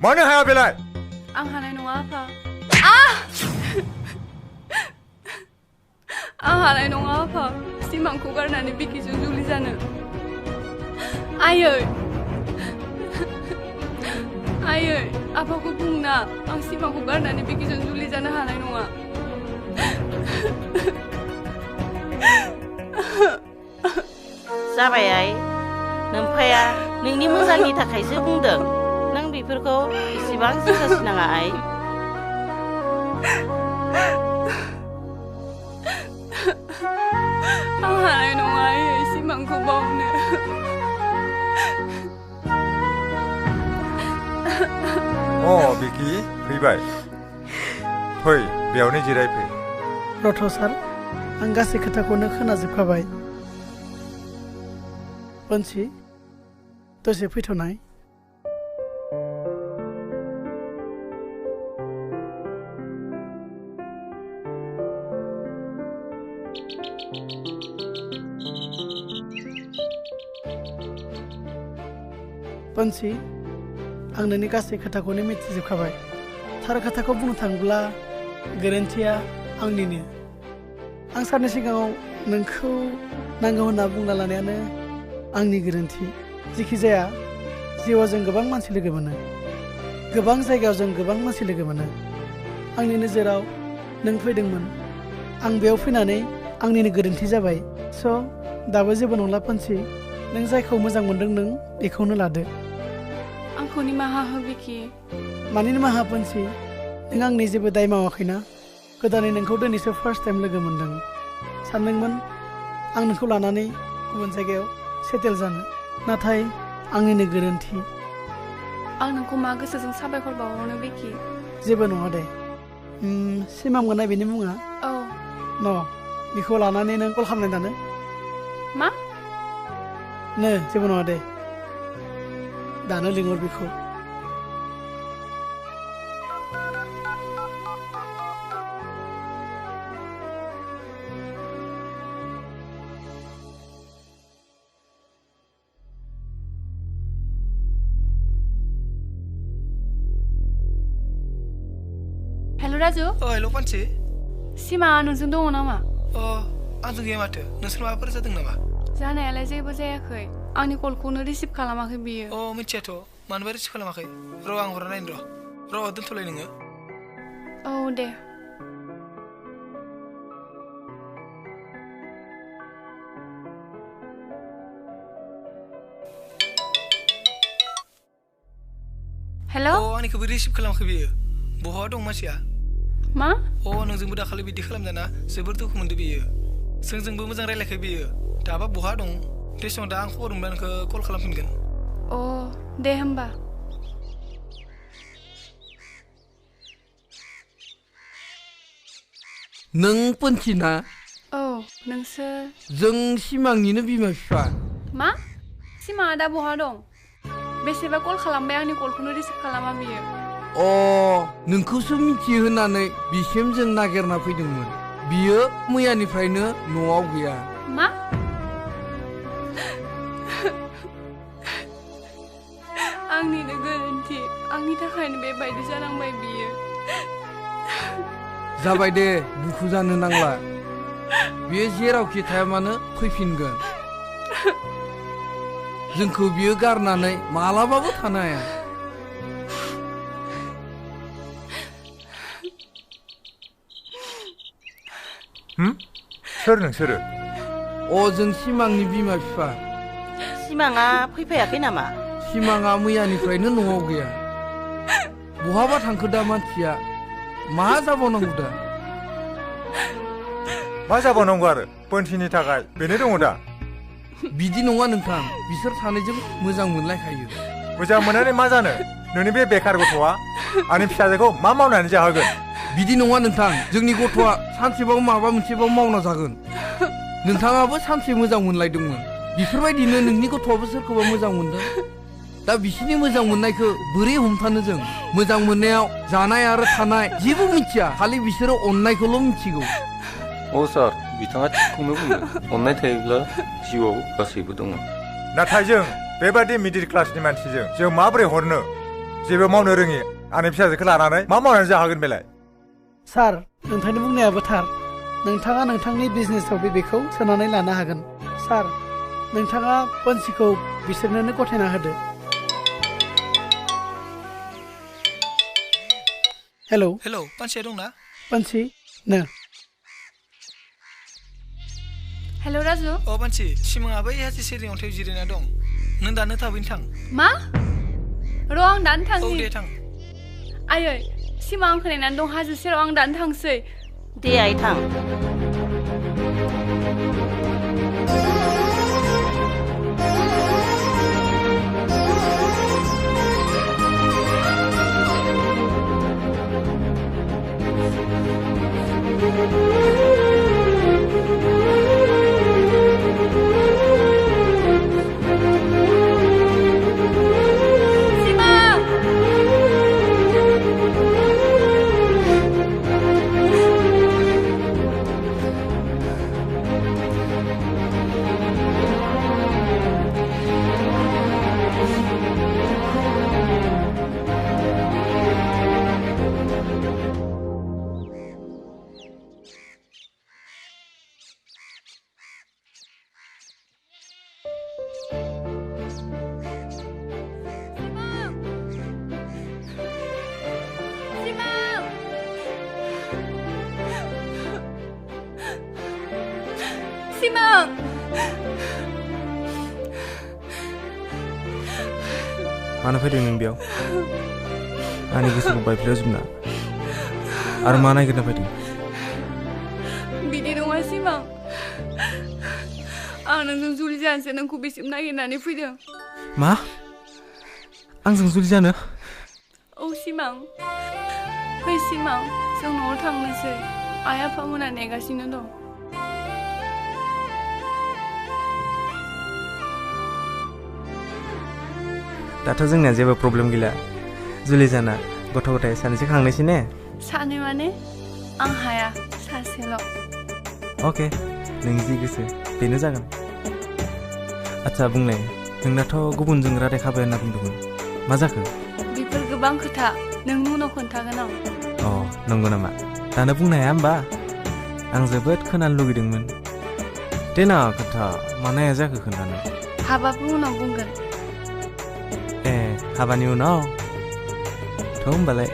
मानो हाया बेलाय आं हानाय नङा आफा आं हानाय नङा आफा सिमांखौ गारनानै बिकिजों जुलि जानो आयै आफाखौ बुंना आं सिमांखौ गारनानै बिकिजों जुलि जानो हानाय नङा जाबाय आइ नोमफाया नोंनि मोजांनि थाखायसो बुंदों नों बेफोरखौ इसेबां जिंगा सिनाङा आइ आं हानाय नङा सिमांखौ बावनो बिकि फैबाय फै बेयावनो जिरायफै रथ' सार आं गासै खोथाखौनो खोनाजोबखाबाय पन्सि दसे फैथ'नाय पन्सि आं नोंनि गासै खोथाखौनो मिथिजोबखाबाय थार खोथाखौ बुंनो थाङोब्ला गोरोन्थिया आंनिनो आं सारनि सिगाङाव नोंखौ नांगौ होनना बुंना लानायानो आंनि गोरोन्थि जेखि जाया जिउआव जों गोबां मानसि लोगो मोनो गोबां जायगायाव जों गोबां मानसि लोगो मोनो आंनि नोजोराव नों फैदोंमोन आं बेयाव फैनानै आंनिनो गोरोन्थि जाबाय स' दाबो जेबो नंला पन्सि नों जायखौ मोजां मोनदों नों बेखौनो लादो आंखौ निमाहा हो बिकि मानि निमाहा पन्सि नों आंनि जेबो दाय मावाखैना गोदानै नोंखौ दिनैसो फार्स्ट टाइम लोगो मोनदों सानदोंमोन आं नोंखौ लानानै गुबुन जायगायाव सेटेल जानो नाथाय आंनिनो गोरोन्थि आं नोंखौ मा गोसोजों साबायखर बावनो बिकि जेबो नङा दे सिमां मोननाय बेनि मुङा औ न' बेखौ लानानै नों कल खालामनाय दानो मा नो जेबो नङा दे दानो लिंहर बेखौ हेल' राजु हेल' पन्सि सिमा नोंजों दङ नामा आंजों गैया माथो नोंसोर माबाफोर जादों नामा जानायालाय जेबो जायाखै आंनि कलखौनो रिसिभ खालामाखै बियो मिथियाथ' मानोबा रिसिभ खालामाखै र' आं हरना नायनो र' दोनथ'लाय नोङो औ दे हेल' आंनिखौबो रिसिभ खालामाखै बियो बहा दं मानसिया मा नोंजोंबो दाखालि बिदि खालामजाना जोबोर दुखु मोनदो बियो जोंजोंबो मोजां रायलायखै बियो दाबा बहा दं देसं दा आं खबर मोनबा नोंखौ कल खालामफिनगोन दे होमबा नों पन्सि ना औ नोंसोर जों सिमांनिनो बिमा बिफा मा सिमाङा दा बहा दं बेसेबा कल खालामबाय आंनि कलखौनो रिसिभ खालामा बियो नोंखौसो मिथियो होननानै बिसिम जों नागिरना फैदोंमोन बियो मैयानिफ्रायनो न'आव गैया मा आंनिनो गोरोन्थि आंनि थाखायनो बेबायदि जानांबाय बियो जाबाय दे दुखु जानो नांला बियो जेरावखि थाया मानो फैफिनगोन जोंखौ बियो गारनानै मालाबाबो थानो हाया सोर नोंसोरो जों सिमांनि बिमा बिफा सिमाङा फैफायाखै नामा सिमाङा मैयानिफ्रायनो न'आव गैया बहाबा थांखो दा मानसिया मा जाबावनांगौ दा मा जाबावनांगौ आरो पन्सिनि थाखाय बेनो दङ दा बिदि नङा नोंथां बिसोर सानैजों मोजां मोनलायखायो मोजां मोननानै मा जानो नोंनि बे बेखार गथ'आ आंनि फिसाजोखौ मा मावनानै जाहोगोन बिदि नङा नोंथां जोंनि गथ'आ सानसेबाबो माबा मोनसेबाबो मावना जागोन नोंथाङाबो सानसे मोजां मोनलायदोंमोन बेफोरबायदिनो नोंनि गथ'आबो सोरखौबा मोजां मोनदों दा बिसोरनि मोजां मोननायखौ बोरै हमथानो जों मोजां मोननायाव जानाय आरो थानाय जेबो मिथिया खालि बिसोरो अननायखौल' मिथिगौ सार बिथाङा थिगखौनो बुंदों अननाय थायोब्ला जिउआव गासैबो दङ नाथाय जों बेबादि मिडिल क्लासनि मानसिजों जों माबोरै हरनो जेबो मावनो रोङि आंनि फिसाजोखौ लानानै मा मावनानै जाहोगोन बेलाय सार नोंथांनि बुंनायाबो थार नोंथाङा नोंथांनि बिजनेसाव बेखौ सोनानै लानो हागोन सार नोंथाङा पन्सिखौ बिसोरनोनो गथायना होदो हेलौ पन्सिया दंना पन्सि नो हेल' राजु अ मानसि सिमाङा बै हाजो सेरनि अन्थाइआव जिरायना दं नों दानो थाबैनो थां मा र' आं दानो औ थांनि दे थां आयै सिमां आं खोनानानै दं हाजो सेराव आं दानो थांसै दे आइ थां सिमां मानो फैदों नों बेयाव आंनि गोसोखौ बायफ्लेजोबना आरो मा नायगिरना फैदों बिदि नङा सिमां आं नोंजों जुलि जानोसो नोंखौ बेसिम नागिरनानै फैदों मा आंजों जुलि जानो औ सिमां फै सिमां जों न'आव थांनोसै आइ आफामोना नेगासिनो दं दाथ' जोंनिया जेबो प्रब्लेम गैला जुलि जाना गथ' गथाय सानैसो खांनोसै ने सानै माने आं हाया सासेल' अके नों जि गोसो बेनो जागोन आच्छा बुंलाय नोंनाथ' गुबुनजों रादाय खाबाय होनना बुंदोंमोन मा जाखो बेफोर गोबां खोथा नोंनि उनाव खोन्थागोन आं अ नंगौ नामा दानो बुंनो हाया होमबा आं जोबोद खोनानो लुगैदोंमोन देनां खोन्था मानो हाया जाखो खोन्थानो हाबाबो उनाव बुंगोन ए हाबानि उनाव थ' होमबालाय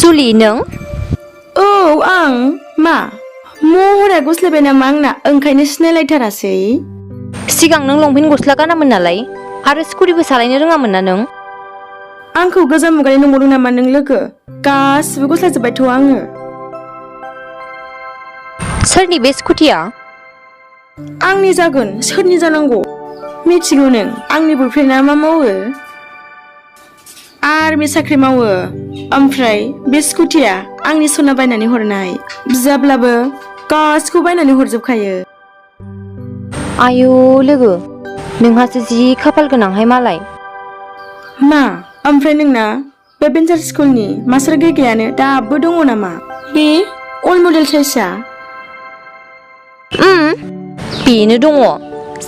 जुलि नों औ आं मा महरा गुस्लायबाय नामा आंना ओंखायनो सिनायलायथारासै सिगां नों लंपेन्ट गस्ला गानामोन नालाय आरो स्कुटिबो सालायनो रोङामोन ना नों आंखौ गोजाम मुगानि नंबावदों नामा नों लोगो गासिबो गुस्लायजोब्बायथ' आङो सोरनि बे स्कुटिया आंनि जागोन सोरनि जानांगौ मिथिगौ नों आंनि बयफ्रेन्डआ मा मावो आर्मि साख्रि मावो ओमफ्राय बे स्कुटिया आंनि सना बायनानै हरनाय बिजाब्लाबो गासिखौ बायनानै हरजोबखायो आयौ लोगो नोंहासो जि खाफाल गोनांहाय मालाय मा ओमफ्राय नोंना बे बेन्सार स्कुलनि मास्टार गेगायानो दाबो दङ नामा बे अल्ड मडेल साइजआ बेनो दङ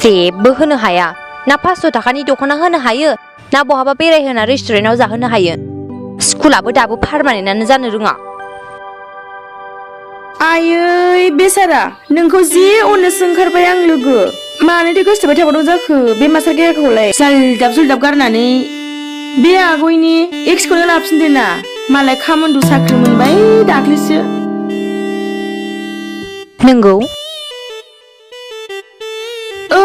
जेबो होनो हाया ना 500 थाखानि दख'ना होनो हायो ना बहाबा बेरायहोना रेस्टुरेन्टाव जाहोनो हायो स्कुलाबो दाबो पारमानेन्टआनो जानो रोङा आयै बेसारा नोंखौ जि अननोसो ओंखारबाय आं लोगो मानोथो गोसोबाय थाबावदों जाखो बे मास्टार गेगाखौलाय जालदाब जुलदाब गारनानै बे आगयनि एक्सखौनो लाफिनदो ना मालाय खामान्डु साख्रि मोनबाय दाख्लैसो नंगौ औ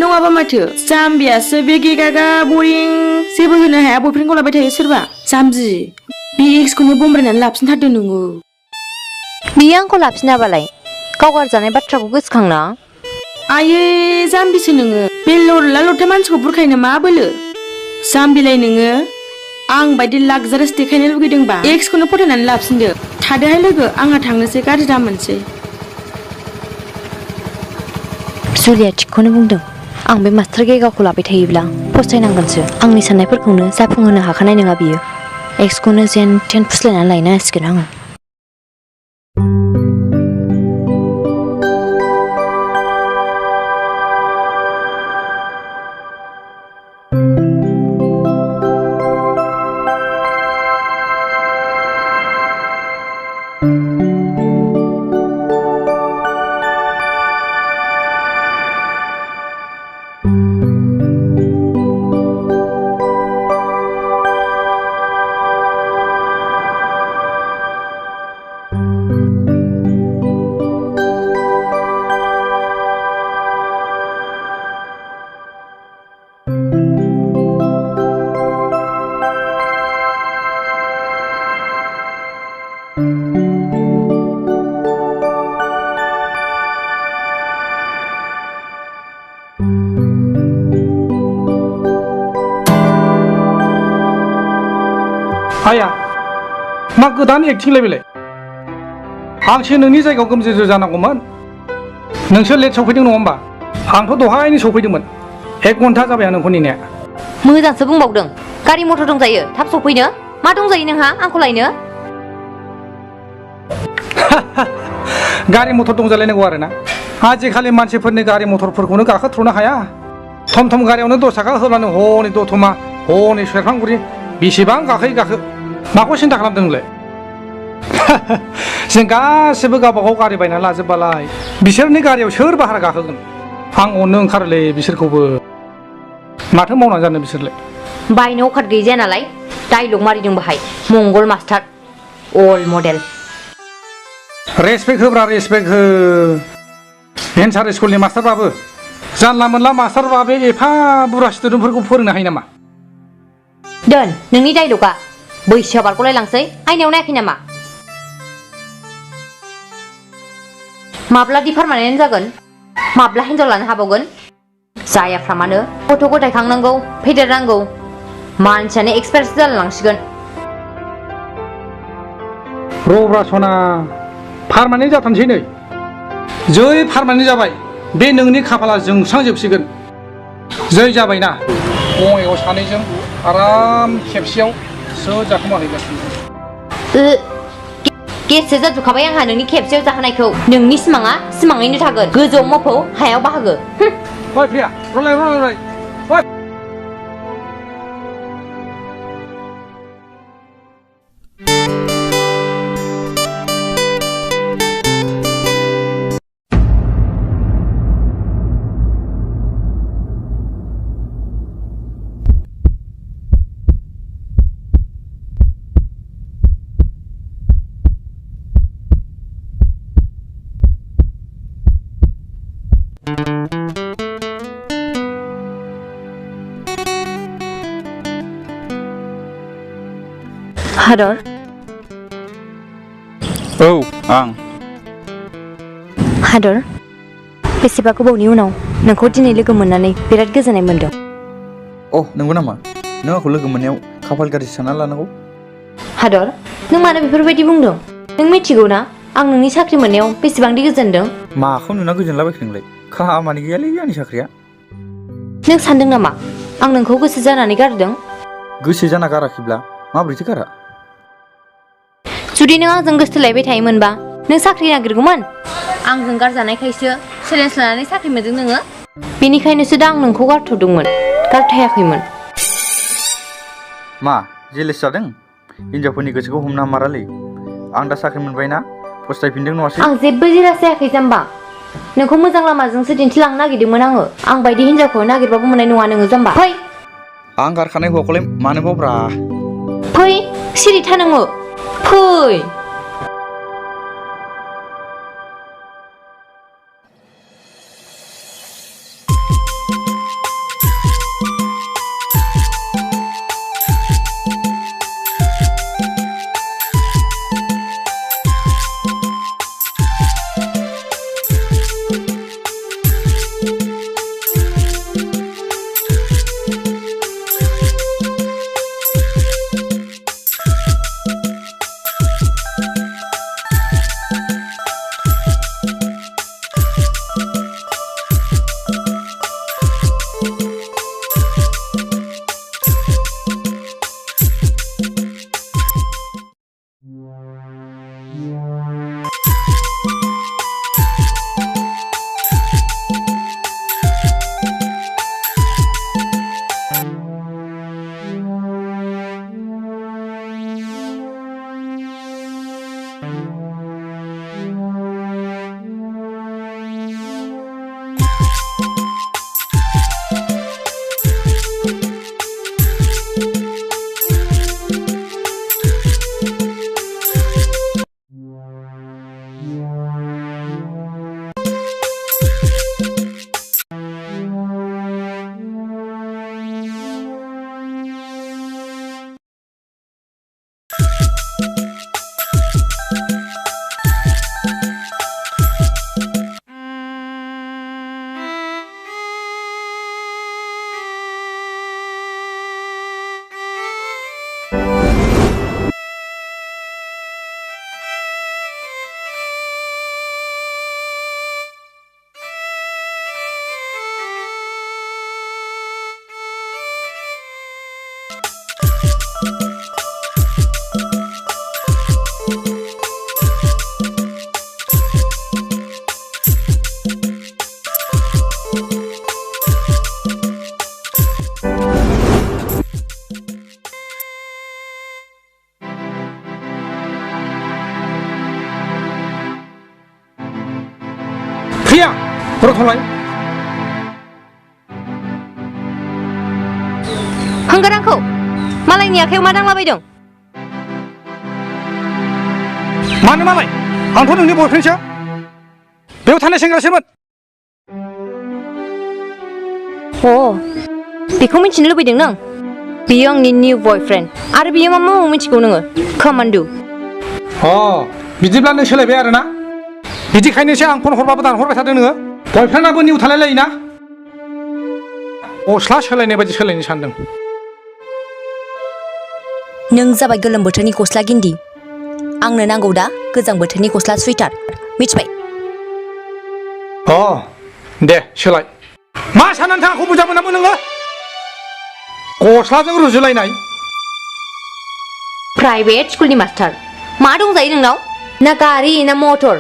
नङाबा माथो जाम्बियासो बे गेगागा बरिं जेबो होनो हाया बयफ्रेन्डखौ लाबाय थायो सोरबा जाम्बि बे एक्सखौनो बमब्रायनानै लाफिनथारदो नोङो बियो आंखौ लाफिनाबालाय गाव गारजानाय बाथ्राखौ गोसोखांना आयै जाम्बिसो नोङो बे लरला लरथा मानसिखौ बुरखायनो मा बोलो जाम्बिलाय नोङो आं बायदि लाक्जारियास देखायनो लुगैदोंबा एक्सखौनो फोथायनानै लाफिनदो थादोहाय लोगो आंहा थांनोसै गाज्रि दामोनसै जुलिया थिगखौनो बुंदों आं बे मास्टार गेगाखौ लाबाय थायोब्ला फस्थायनांगोनसो आंनि साननायफोरखौनो जाफुंहोनो हाखानाय नङा बियो एक्सखौनो जेन थेन फुस्लायनानै लायनो हासिगोन आङो आया मा गोदान एक्टिं लायबायलाय आंसो नोंनि जायगायाव गोमजोर जानांगौमोन नोंसो लेट सफैदों नङा होमबा आंथ' दहायनो सफैदोंमोन 1 घन्टा जाबाय आं नोंखौ नेनाया मोजांसो बुंबावदों गारि मटर दंजायो थाब सफैनो मा दंजायो नोंहा आंखौ लायनो गारि मटर दंजालायनांगौ आरोना आजिखालि मानसिफोरनि गारि मटरफोरखौनो गाखोथ्र'नो हाया थम थम गारियावनो 10 थाखा होब्लानो हनै दतमा हनै सेरफांगुरि बेसेबां गाखोयै गाखो माखौ सिन्था खालामदों नोंलाय जों गासिबो गावबागाव गारि बायनानै लाजोबबालाय बिसोरनि गारियाव सोर भारा गाखोगोन आं अननो ओंखारोलै बिसोरखौबो माथो मावनानै जानो बिसोरलाय बायनो अखाद गैजाया नालाय डाइलग मारिदों बाहाय मंगल मास्टार अल्ड मडेल रेसपेक्ट होब्रा रेसपेक्ट हो भेन्सार स्कुलनि मास्टारबाबो जानला मोनला मास्टारबाबो एफा बुरजा स्टुडेन्टफोरखौ फोरोंनो हायो नामा दोन नोंनि डाइलगा बैसोआ बारग'लायलांसै आयनायाव नायाखै नामा माब्ला दि पारमानेन्ट जागोन माब्ला हिनजाव लानो हाबावगोन जायाफ्रामानो गथ' गथाय खांनांगौ फेदेरनांगौ मानसियानो एक्सपायार्स जालांसिगोन रब्रा सना पारमानेन्ट जाथारनोसै नै जै पारमानेन्ट जाबाय बे नोंनि खाफाला जोंस्रांजोबसिगोन जै जाबायना बङाइयाव सानैजों आराम खेबसेयाव स्रो जाखोमाहैगोन गेससो जाजोबखाबाय आंहा नोंनि खेबसेयाव जाहोनायखौ नोंनि सिमाङा सिमाङैनो थागोन गोजौआव मोफौ हायाव बाहागो ओइ प्रिया रलाय हादर औ आं हादर बेसेबा गोबावनि उनाव नोंखौ दिनै लोगो मोननानै बिराद गोजोननाय मोनदों अ नंगौ नामा नों आंखौ लोगो मोननायाव खाफाल गाज्रि सानना लानांगौ हादर नों मानो बेफोरबायदि बुंदों नों मिथिगौ ना आं नोंनि साख्रि मोननायाव बेसेबांदि गोजोनदों माखौ नुना गोजोनलाबायखो नोंलाय खामानि गैयालै आंनि साख्रिया नों सानदों नामा आं नोंखौ गोसो जानानै गारदों गोसो जाना गाराखैब्ला माबोरैथो गारा जुदि नों आंजों गोसोथोलायबाय थायोमोनबा नों साख्रि नागिरगौमोन आंजों गारजानायखायसो चेलेन्ज लानानै साख्रि मोनदों नोङो बेनिखायनोसो दा आं नोंखौ गारथ'दोंमोन गारथायाखैमोन मा जेलेस जादों हिनजावफोरनि गोसोखौ हमना मारालै आं दा साख्रि मोनबायना फस्थायफिनदों नङासै आं जेबो जेलास जायाखै जाम्बा नोंखौ मोजां लामाजोंसो दिन्थिलांनो नागिरदोंमोन आं बायदि हिनजावखौ नागिरबाबो मोननाय नङा नोङो जाम्बा फै आं गारखानाय हौवाखौलाय मानो बावब्रा फै सिरि था नोङो फै प्रिया रथलाय हंगार आंखौ मालायनि आखायाव मा दांलाबायदों मानो मालाय आंथ' नोंनि बयफ्रेन्डसो बेयाव थानाय सेंग्रासोमोन बेखौ मिथिनो लुबैदों नों बियो आंनि निउ बयफ्रेन्ड आरो बियो मा मावो मिथिगौ नोङो कमान्डु बिदिब्ला नों सोलायबाय आरो ना बिदिखायनोसो आं फन हरबाबो दानहरबाय थादों नोङो बयफ्रेन्डआबो निउ थालाय लायोना गस्ला सोलायनाय बायदि सोलायनो सानदों नों जाबाय गोलोम बोथोरनि गस्ला गिन्दि आंनो नांगौ दा गोजां बोथोरनि गस्ला सुइटार मिथिबाय दे सोलाय मा साननानै आंखौ मोजां मोनामो नोङो गस्लाजों रुजुलायनाय प्राइभेट स्कुलनि मास्टार मा दंजायो नोंनाव ना गारि ना मटर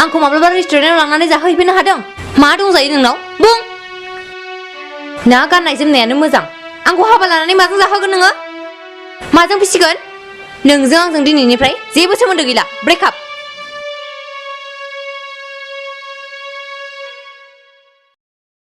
आंखौ माब्लाबा रेस्टुरेन्टाव लांनानै जाहैफैनो हादों मा दंजायो नोंनाव बुं ना गाननाय जोमनायानो मोजां आंखौ हाबा लानानै माजों जाहोगोन नोङो माजों फिसिगोन नोंजों आंजों दिनैनिफ्राय जेबो सोमोन्दो गैला ब्रेकआप